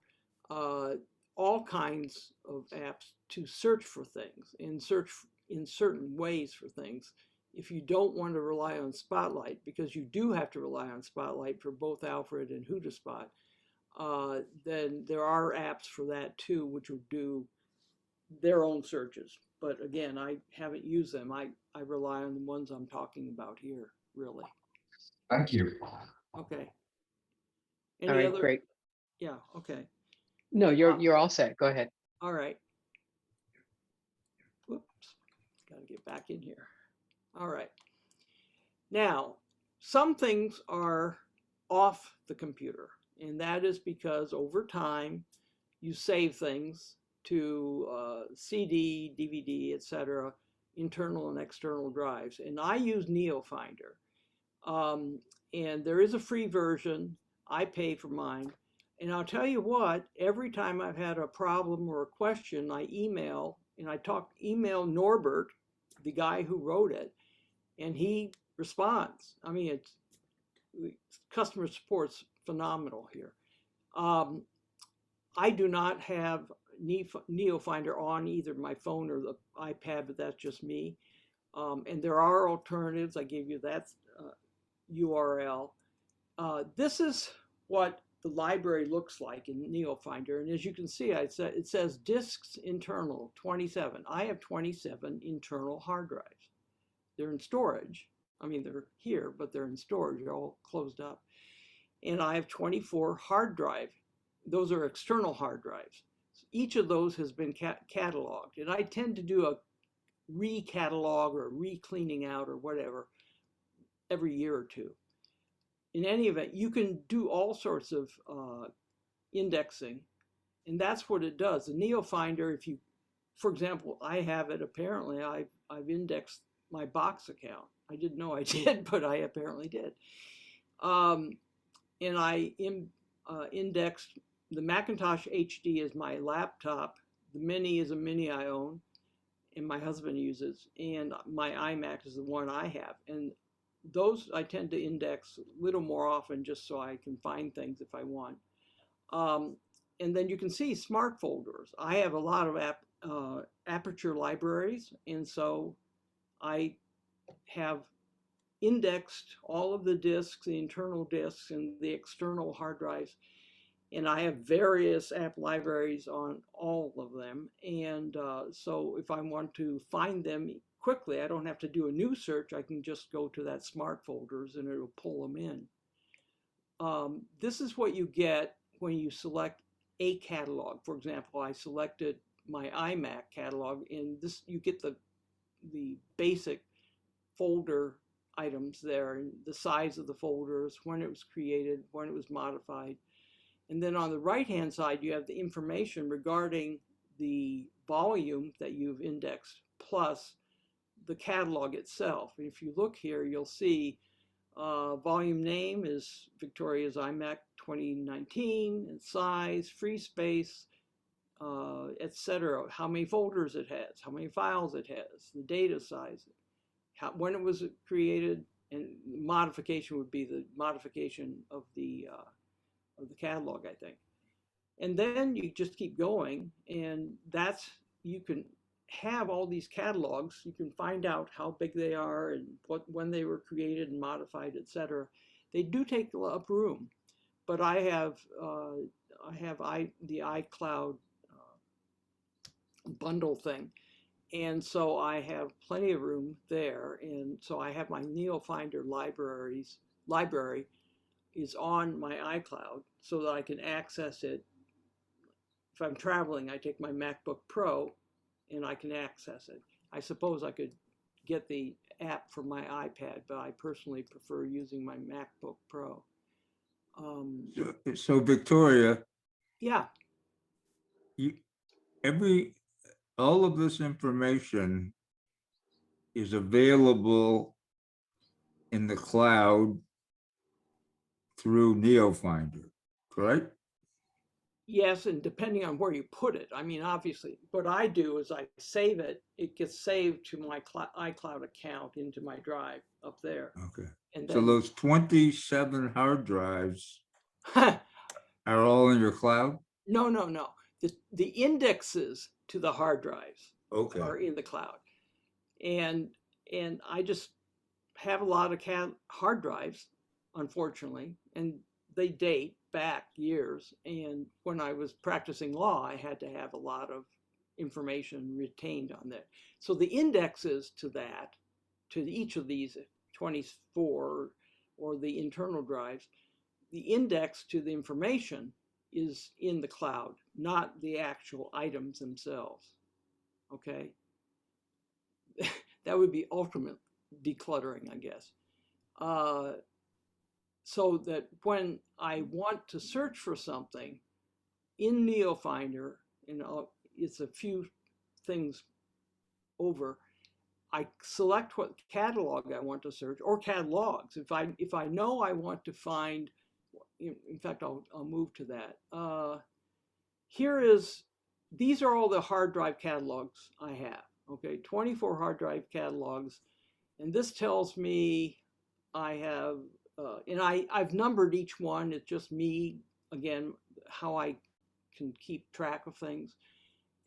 All kinds of apps to search for things and search in certain ways for things. If you don't want to rely on Spotlight, because you do have to rely on Spotlight for both Alfred and WhoToSpot, then there are apps for that too, which will do their own searches. But again, I haven't used them. I rely on the ones I'm talking about here, really.
Thank you.
Okay.
All right, great.
Yeah, okay.
No, you're all set. Go ahead.
All right. Whoops, got to get back in here. All right. Now, some things are off the computer, and that is because over time you save things to CD, DVD, etc., internal and external drives. And I use Neofinder. And there is a free version. I pay for mine. And I'll tell you what, every time I've had a problem or a question, I email, and email Norbert, the guy who wrote it, and he responds. I mean, customer support's phenomenal here. I do not have Neofinder on either my phone or the iPad, but that's just me. And there are alternatives. I gave you that URL. This is what the library looks like in Neofinder. And as you can see, it says disks internal 27. I have 27 internal hard drives. They're in storage. I mean, they're here, but they're in storage. They're all closed up. And I have 24 hard drive. Those are external hard drives. Each of those has been cataloged. And I tend to do a re-catalog or re-cleaning out or whatever every year or two. In any event, you can do all sorts of indexing, and that's what it does. The Neofinder, if you, for example, I have it, apparently I've indexed my box account. I didn't know I did, but I apparently did. And I indexed the Macintosh HD is my laptop. The Mini is a Mini I own and my husband uses, and my iMac is the one I have. And those I tend to index a little more often just so I can find things if I want. And then you can see smart folders. I have a lot of Aperture libraries, and so I have indexed all of the disks, the internal disks and the external hard drives. And I have various app libraries on all of them. And so if I want to find them quickly, I don't have to do a new search. I can just go to that smart folders and it'll pull them in. This is what you get when you select a catalog. For example, I selected my iMac catalog, and this you get the basic folder items there, and the size of the folders, when it was created, when it was modified. And then on the right-hand side, you have the information regarding the volume that you've indexed, plus the catalog itself. And if you look here, you'll see volume name is Victoria's iMac 2019, and size, free space, etc. How many folders it has, how many files it has, the data size, when it was created, and modification would be the modification of the catalog, I think. And then you just keep going, and you can have all these catalogs. You can find out how big they are and when they were created and modified, etc. They do take up room, but I have the iCloud bundle thing, and so I have plenty of room there, and so I have my Neofinder library is on my iCloud so that I can access it. If I'm traveling, I take my MacBook Pro and I can access it. I suppose I could get the app for my iPad, but I personally prefer using my MacBook Pro.
So Victoria,
Yeah,
all of this information is available in the cloud through Neofinder, correct?
yes, and depending on where you put it. I mean, obviously, what I do is I save it. It gets saved to my iCloud account into my drive up there.
Okay.
And
So
then,
those 27 hard drives are all in your cloud?
no. The indexes to the hard drives
Okay.
are in the cloud. And I just have a lot of hard drives, unfortunately, and they date back years. And when I was practicing law, I had to have a lot of information retained on there. So the indexes to each of these 24 or the internal drives, the index to the information is in the cloud, not the actual items themselves. Okay. That would be ultimate decluttering, I guess. So that when I want to search for something in Neofinder, and it's a few things over, I select what catalog I want to search, or catalogs. If I know I want to find, in fact, I'll move to that. These are all the hard drive catalogs I have. Okay, 24 hard drive catalogs, and this tells me I have, and I've numbered each one. It's just me, again, how I can keep track of things.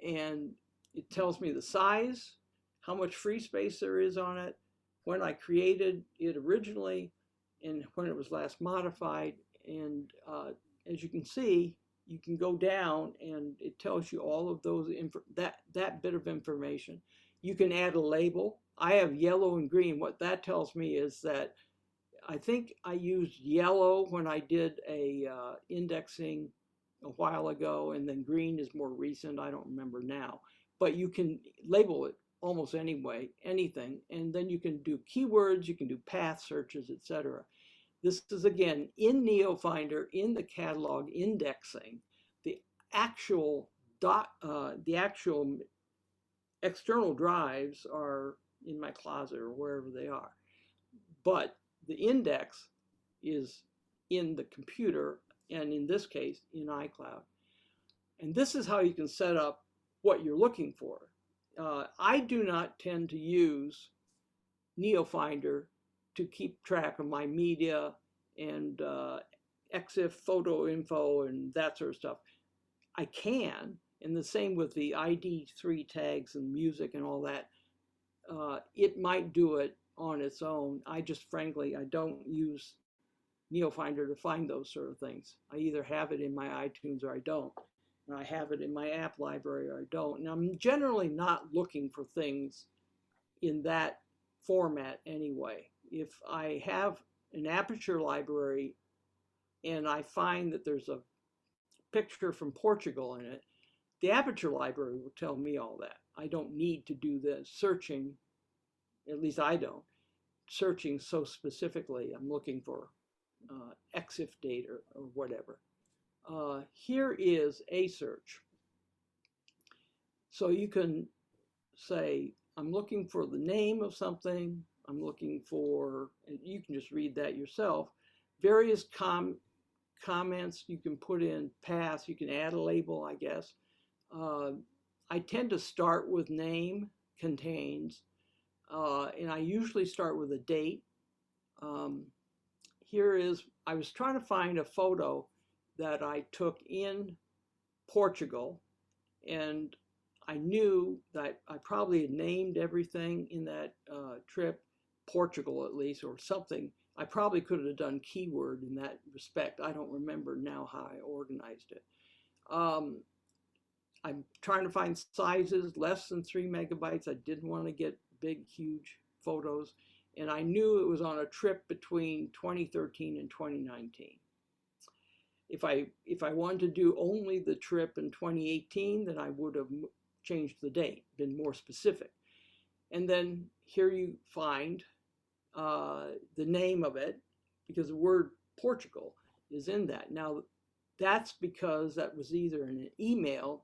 And it tells me the size, how much free space there is on it, when I created it originally, and when it was last modified. And as you can see, you can go down and it tells you all of those, that bit of information. You can add a label. I have yellow and green. What that tells me is that I think I used yellow when I did a indexing a while ago, and then green is more recent. I don't remember now, but you can label it almost anything, and then you can do keywords, you can do path searches, etc. This is again in Neofinder in the catalog indexing. The actual external drives are in my closet or wherever they are, but the index is in the computer, and in this case in iCloud. And this is how you can set up what you're looking for. I do not tend to use Neofinder to keep track of my media and EXIF photo info and that sort of stuff. I can, and the same with the ID3 tags and music and all that. It might do it on its own. I just, frankly, I don't use Neofinder to find those sort of things. I either have it in my iTunes or I don't. And I have it in my app library or I don't. And I'm generally not looking for things in that format anyway. If I have an Aperture library and I find that there's a picture from Portugal in it, the Aperture library will tell me all that. I don't need to do the searching, at least I don't, searching so specifically. I'm looking for EXIF date or whatever. Here is a search. So you can say, I'm looking for the name of something. I'm looking for, and you can just read that yourself, various comments you can put in paths. You can add a label, I guess. I tend to start with name contains. and I usually start with a date. Here is, I was trying to find a photo that I took in Portugal, and I knew that I probably had named everything in that trip, Portugal at least, or something. I probably could have done keyword in that respect. I don't remember now how I organized it. I'm trying to find sizes less than 3 megabytes. I didn't want to get big, huge photos. And I knew it was on a trip between 2013 and 2019. If I wanted to do only the trip in 2018, then I would have changed the date, been more specific. And then here you find the name of it, because the word Portugal is in that. Now, that's because that was either in an email,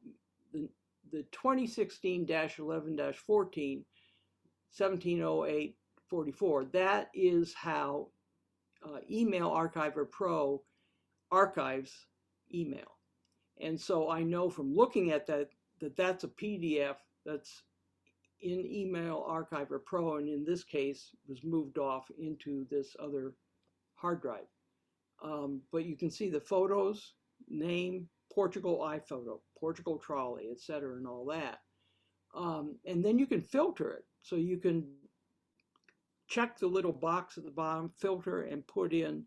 the 2016-11-14, 1708-44, that is how Email Archiver Pro archives email. And so I know from looking at that, that's a PDF that's in Email Archiver Pro, and in this case was moved off into this other hard drive. But you can see the photos, name, Portugal iPhoto, Portugal trolley, etc., and all that. And then you can filter it. So you can check the little box at the bottom, filter, and put in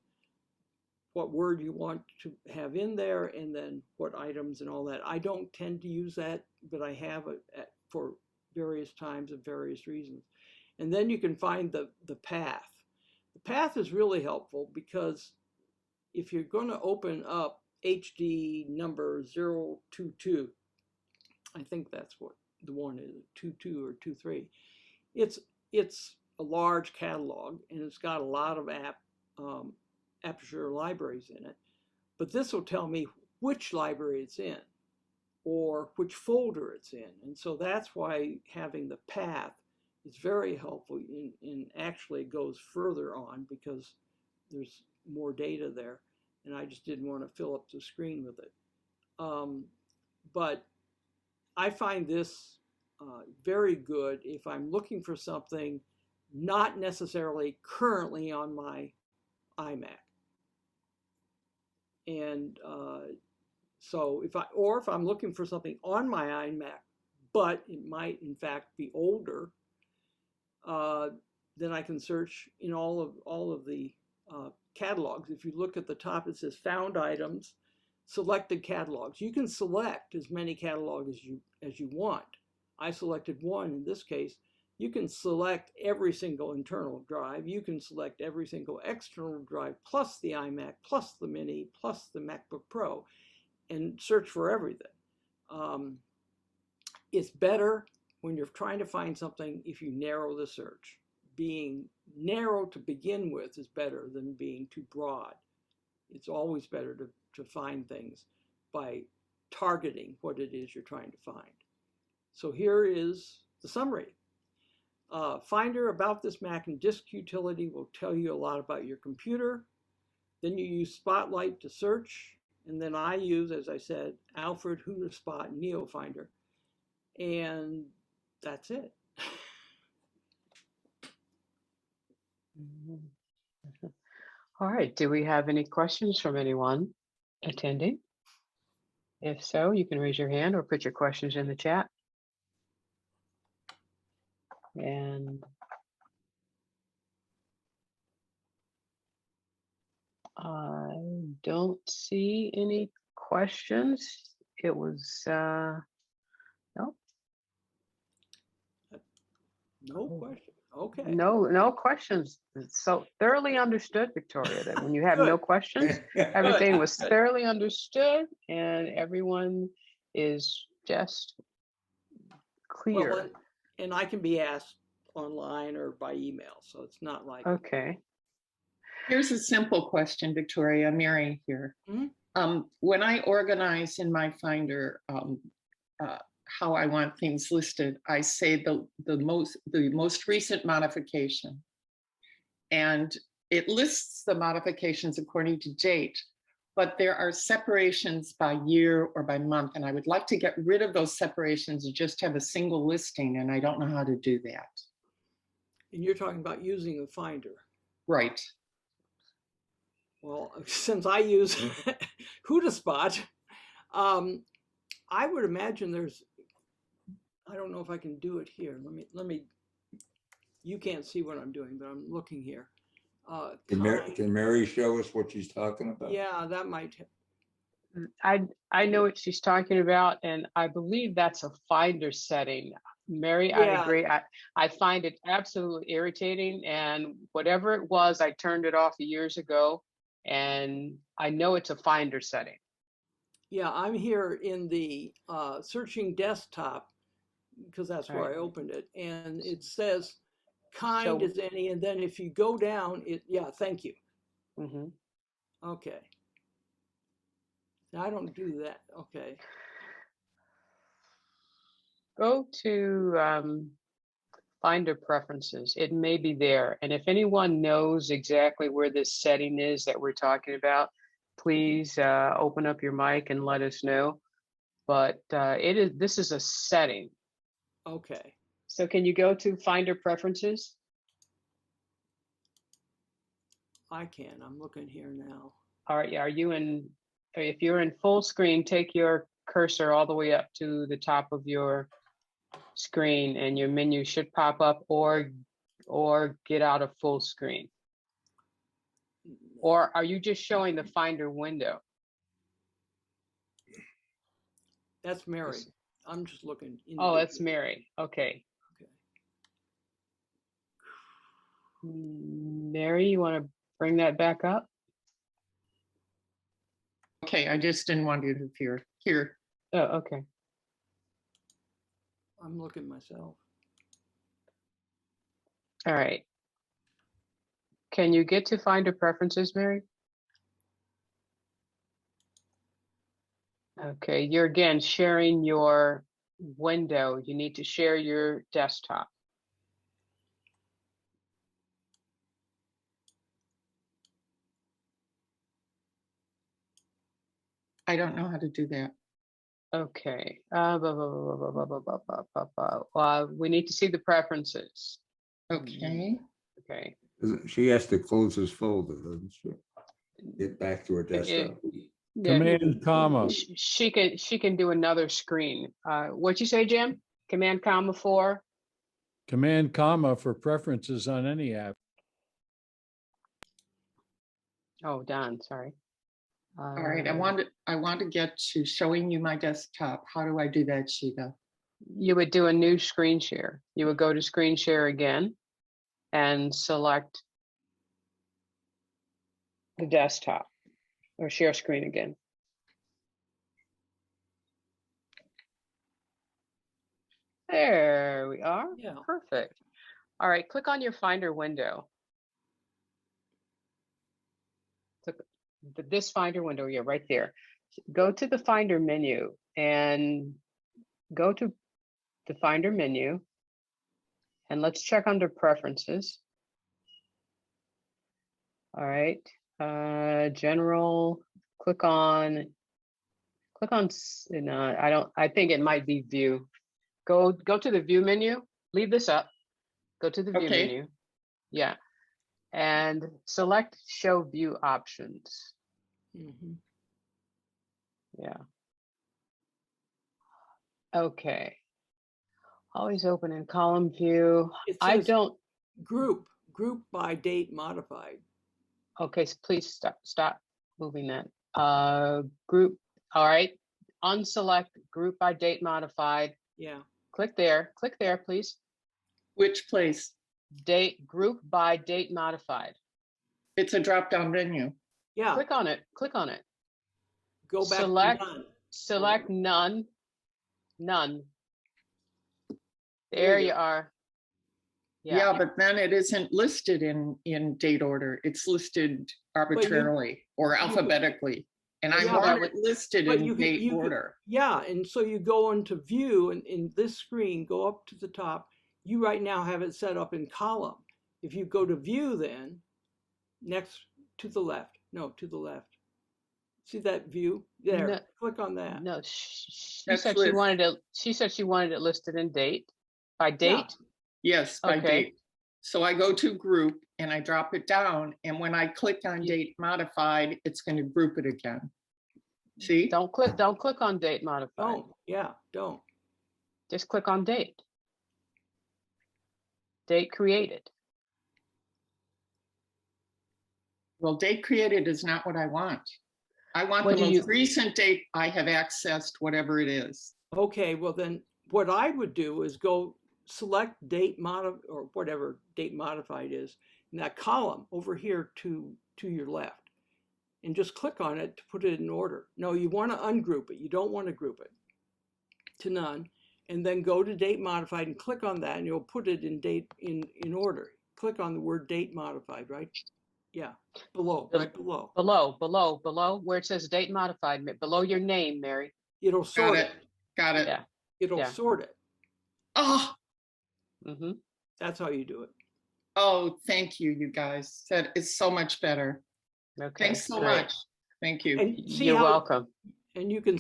what word you want to have in there, and then what items and all that. I don't tend to use that, but I have it for various times and various reasons. And then you can find the path. The path is really helpful, because if you're going to open up HD number 022, I think that's what the one is, 22 or 23. It's a large catalog, and it's got a lot of Aperture libraries in it, but this will tell me which library it's in or which folder it's in. And so that's why having the path is very helpful, and actually goes further on because there's more data there, and I just didn't want to fill up the screen with it. But I find this very good if I'm looking for something not necessarily currently on my iMac. And so if I'm looking for something on my iMac, but it might in fact be older, then I can search in all of the catalogs. If you look at the top, it says found items, selected catalogs. You can select as many catalogs as you want. I selected one in this case. You can select every single internal drive. You can select every single external drive, plus the iMac, plus the Mini, plus the MacBook Pro, and search for everything. It's better when you're trying to find something if you narrow the search. Being narrow to begin with is better than being too broad. It's always better to find things by targeting what it is you're trying to find. So here is the summary. Finder about this Mac and disk utility will tell you a lot about your computer. Then you use Spotlight to search. And then I use, as I said, Alfred, WhoToSpot, Neofinder. And that's it.
All right. Do we have any questions from anyone attending? If so, you can raise your hand or put your questions in the chat. And I don't see any questions. It was, no.
No question. Okay.
No questions. It's so thoroughly understood, Victoria, that when you have no questions, everything was thoroughly understood and everyone is just clear.
Well, and I can be asked online or by email, so it's not like.
Okay.
Here's a simple question, Victoria. Mary here.
Mm-hmm.
When I organize in my Finder how I want things listed, I say the most recent modification, and it lists the modifications according to date, but there are separations by year or by month, and I would like to get rid of those separations and just have a single listing, and I don't know how to do that.
And you're talking about using the Finder.
Right.
Well, since I use WhoToSpot, I would imagine there's, I don't know if I can do it here. Let me, you can't see what I'm doing, but I'm looking here.
Can Mary show us what she's talking about?
Yeah, that might.
I know what she's talking about, and I believe that's a Finder setting. Mary, I
Yeah.
agree. I find it absolutely irritating, and whatever it was, I turned it off years ago, and I know it's a Finder setting.
Yeah, I'm here in the searching desktop because that's where
Right.
I opened it, and it says kind
So-
as any, and then if you go down, yeah, thank you.
Mhm.
Okay. I don't do that. Okay.
Go to Finder Preferences. It may be there. And if anyone knows exactly where this setting is that we're talking about, please open up your mic and let us know. But this is a setting.
Okay.
So can you go to Finder Preferences?
I can. I'm looking here now.
Are you in, if you're in full screen, take your cursor all the way up to the top of your screen and your menu should pop up, or get out of full screen. Or are you just showing the Finder window?
That's Mary. I'm just looking.
Oh, that's Mary. Okay.
Okay.
Mary, you want to bring that back up?
Okay, I just didn't want you to interfere. Here.
Oh, okay.
I'm looking myself.
All right. Can you get to Finder Preferences, Mary? Okay, you're again sharing your window. You need to share your desktop.
I don't know how to do that.
Okay. We need to see the preferences.
Okay.
Okay.
She has to close this folder, doesn't she? Get back to her desktop.
Yeah,
Command comma.
she can do another screen. What'd you say, Jim? Command comma for?
Command comma for preferences on any app.
Oh, Don, sorry.
All right, I want to get to showing you my desktop. How do I do that, Sheila?
You would do a new screen share. You would go to screen share again and select the desktop or share screen again. There we are.
Yeah.
Perfect. All right, click on your Finder window. Click this Finder window, yeah, right there. Go to the Finder menu and go to the Finder menu, and let's check under Preferences. All right, General, click on, I think it might be View. Go to the View menu, leave this up, go to the View
Okay.
menu, yeah, and select Show View Options.
Mm-hmm.
Yeah. Okay. Always open in column view. I don't.
Group by date modified.
Okay, so please stop moving that. Group. All right. Unselect group by date modified.
Yeah.
Click there, please.
Which place?
Date group by date modified.
It's a drop-down menu.
Yeah.
Click on it.
Go back
Select,
to none.
select none. There
There you
you
go.
are.
Yeah, but then it isn't listed in date order. It's listed arbitrarily or alphabetically. And I
Yeah,
want
but
it listed
but
in date order.
Yeah, and so you go into view, and in this screen, go up to the top. You right now have it set up in column. If you go to view, then next to the left. No, to the left. See that view there?
No,
click on that.
No, she
That's
said she
list.
wanted it. She said she wanted it listed in date, by date.
Yes, by
Okay.
date. So I go to group and I drop it down. And when I click on date modified, it's going to group it again. See?
Don't click on date modified.
Don't.
Just click on date. Date created.
Well, date created is not what I want. I want
What
the
do
most
you-
recent date I have accessed, whatever it is.
Okay, well then what I would do is go select or whatever date modified is in that column over here to your left and just click on it to put it in order. No, you want to ungroup it. You don't want to group it to none, and then go to date modified and click on that and you'll put it in date in order. Click on the word date modified, right? Yeah, right below.
Below where it says date modified, below your name, Mary.
It'll sort
Got it. Got it.
Yeah.
It'll
Yeah.
sort it.
Oh,
Mm-hmm.
That's how you do it.
oh, thank you, you guys. That is so much better.
Okay.
Thanks so
great.
much. Thank you.
And see
You're
how,
welcome.
and you can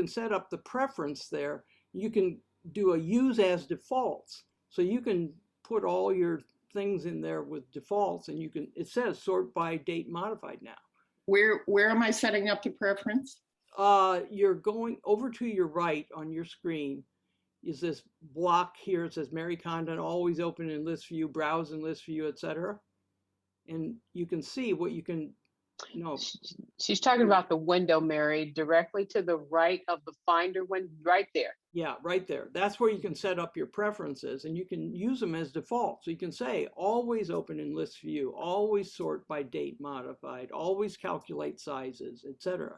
set up the preference there. You can do a use as defaults. So you can put all your things in there with defaults and it says sort by date modified now.
Where am I setting up the preference?
You're going over to your right on your screen is this block here. It says Mary Condon, always open in list view, browse in list view, etc. And you can see what you can,
She's talking about the window, Mary, directly to the right of the Finder window, right there.
Yeah, right there. That's where you can set up your preferences and you can use them as default. So you can say always open in list view, always sort by date modified, always calculate sizes, etc.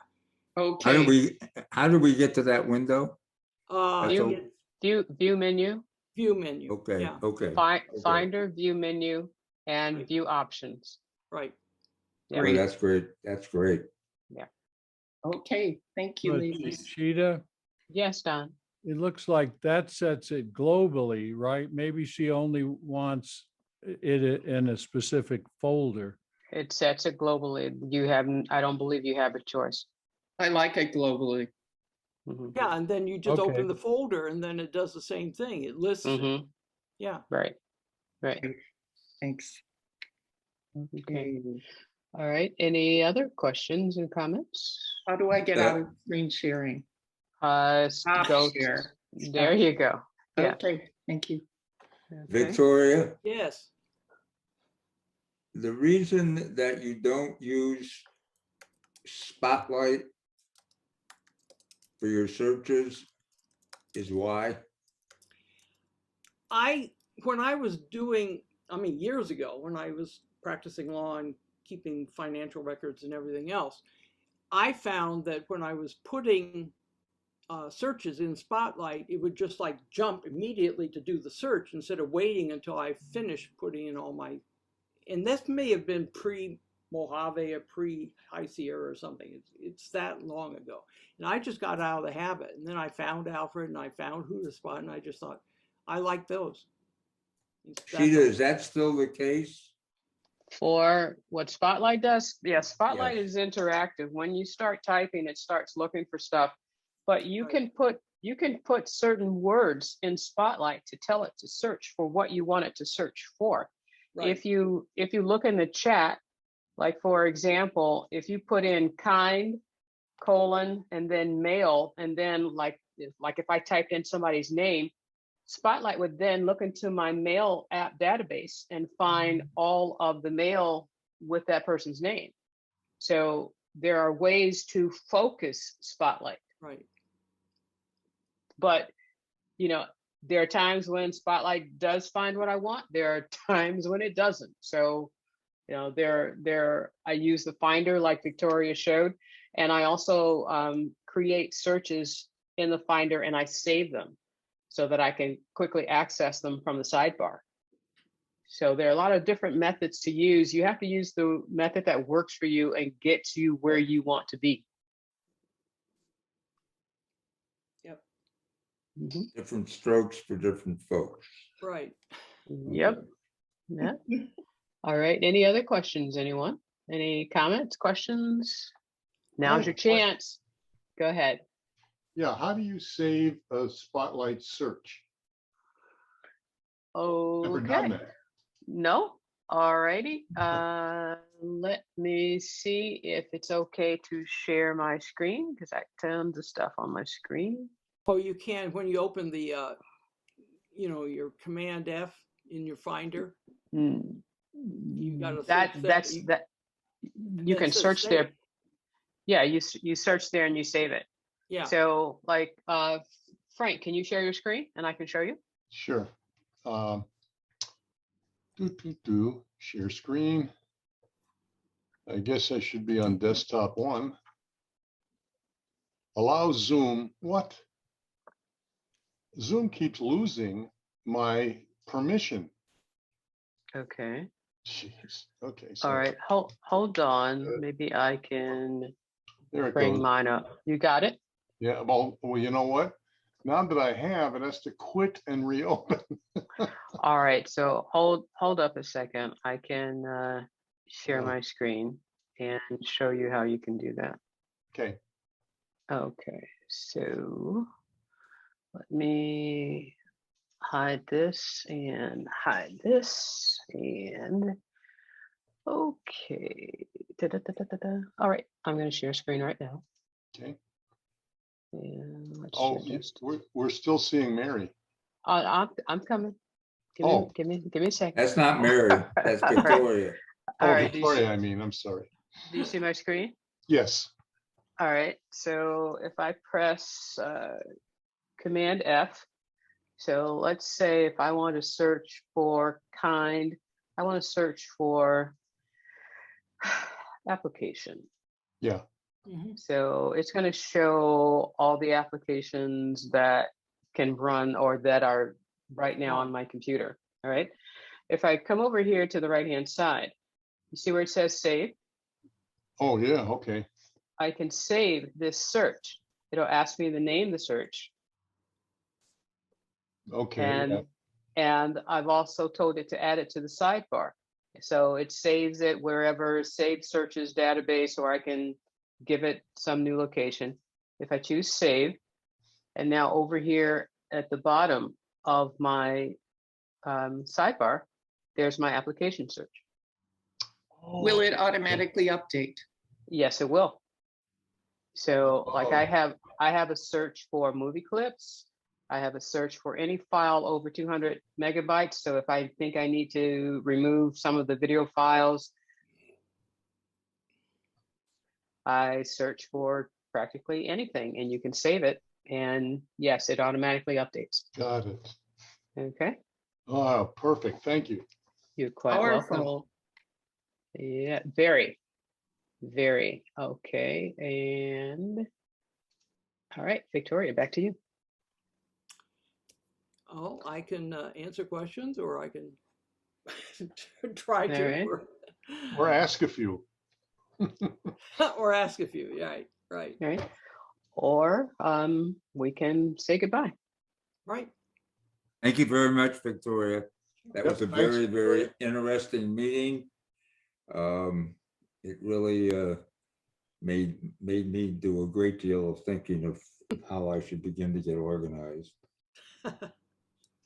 Okay.
How do we get to that window?
View menu.
View menu.
Okay,
Yeah,
okay.
Finder, view menu, and
Right.
view options.
right.
Yeah.
Oh, that's great. That's great.
Okay. Thank you,
But
ladies.
Sheeta,
Yes, Don.
it looks like that sets it globally, right? Maybe she only wants it in a specific folder.
It sets it globally. I don't believe you have a choice.
I like it globally.
Mhm.
Yeah, and then you just
Okay.
open the folder and then it does the same thing. It lists it.
Mhm.
Yeah.
Right.
Thanks.
Okay. All right. Any other questions and comments?
How do I get out of screen sharing?
Stop
Go share.
There you go. Yeah.
Okay, thank you.
Okay.
Victoria,
Yes.
the reason that you don't use Spotlight for your searches is why?
When I was years ago, when I was practicing law and keeping financial records and everything else, I found that when I was putting searches in Spotlight, it would just like jump immediately to do the search instead of waiting until I finished putting in all my, and this may have been pre-Mojave or pre-High Sierra or something. It's that long ago. And I just got out of the habit. And then I found Alfred and I found WhoToSpot and I just thought, I like those.
Sheeta, is that still the case?
For what Spotlight does, yeah, Spotlight
Yes.
is interactive. When you start typing, it starts looking for stuff. But you
Right.
can put certain words in Spotlight to tell it to search for what you want it to search for.
Right.
If you look in the chat, like for example, if you put in kind, colon, and then male, and then like if I typed in somebody's name, Spotlight would then look into my mail app database and find all of the mail with that person's name. So there are ways to focus Spotlight.
Right.
But, there are times when Spotlight does find what I want. There are times when it doesn't. So, I use the Finder like Victoria showed, and I also create searches in the Finder and I save them so that I can quickly access them from the sidebar. So there are a lot of different methods to use. You have to use the method that works for you and gets you where you want to be.
Yep.
Mhm.
Different strokes for different folks.
Right.
Yep. Yeah. All right. Any other questions, anyone? Any comments, questions? Now's your chance. Go ahead.
Yeah, how do you save a Spotlight search? Never done
Okay.
that.
No? All righty. Let me see if it's okay to share my screen because I have tons of stuff on my screen.
Oh, you can when you open the, your Command F in your Finder. You got to
that. You can search there. Yeah, you search there and you save it.
Yeah.
So like, Frank, can you share your screen and I can show you?
Sure. Share screen. I guess I should be on desktop 1. Allow Zoom. What? Zoom keeps losing my permission.
Okay.
Jeez. Okay. So
All right. Hold on. Maybe I can
there it
bring
goes.
mine up. You got it?
Yeah. Well, you know what? Now that I have, it has to quit and reopen.
All right. So hold up a second. I can share my screen and show you how you can do that.
Okay.
Okay. So let me hide this and hide this and okay. All right. I'm going to share screen right now.
Okay.
And let's
Oh,
share this.
we're still seeing Mary.
I'm coming. Give me a second.
That's not Mary, that's Victoria.
All
Oh,
right.
Victoria, I mean, I'm sorry.
Do you see my screen?
Yes.
All right. So if I press Command F, so let's say if I want to search for kind, I want to search for application.
Yeah.
So it's going to show all the applications that can run or that are right now on my computer. All right. If I come over here to the right-hand side, you see where it says save?
Oh, yeah. Okay.
I can save this search. It'll ask me to name the search.
Okay.
And I've also told it to add it to the sidebar. So it saves it wherever saved searches database, or I can give it some new location. If I choose save, and now over here at the bottom of my sidebar, there's my application search.
Will it automatically update?
Yes, it will. So like I have a search for movie clips. I have a search for any file over 200 megabytes. So if I think I need to remove some of the video files, I search for practically anything and you can save it. And yes, it automatically updates.
Got it.
Okay.
Oh, perfect. Thank you.
You're quite welcome.
Powerful.
Yeah, very, very. Okay. And all right, Victoria, back to you.
Oh, I can answer questions or I can try to.
All right.
Or ask a few.
Or ask a few. Yeah, right.
All right. Or we can say goodbye.
Right.
Thank you very much, Victoria. That was a
Thanks,
very, very
Victoria.
interesting meeting. It really made me do a great deal of thinking of how I should begin to get organized.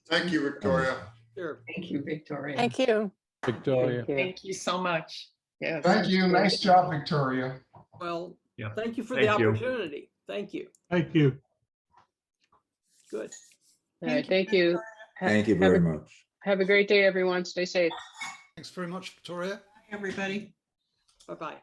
Thank you, Victoria.
Sure.
Thank you, Victoria.
Thank you.
Victoria.
Thank you so much. Yes.
Thank you. Nice job, Victoria.
Well,
Yeah.
thank you for the
Thank you.
opportunity. Thank you.
Thank you.
Good.
All right. Thank you.
Thank you very much.
Have a great day, everyone. Stay safe.
Thanks very much, Victoria.
Everybody.
Bye-bye.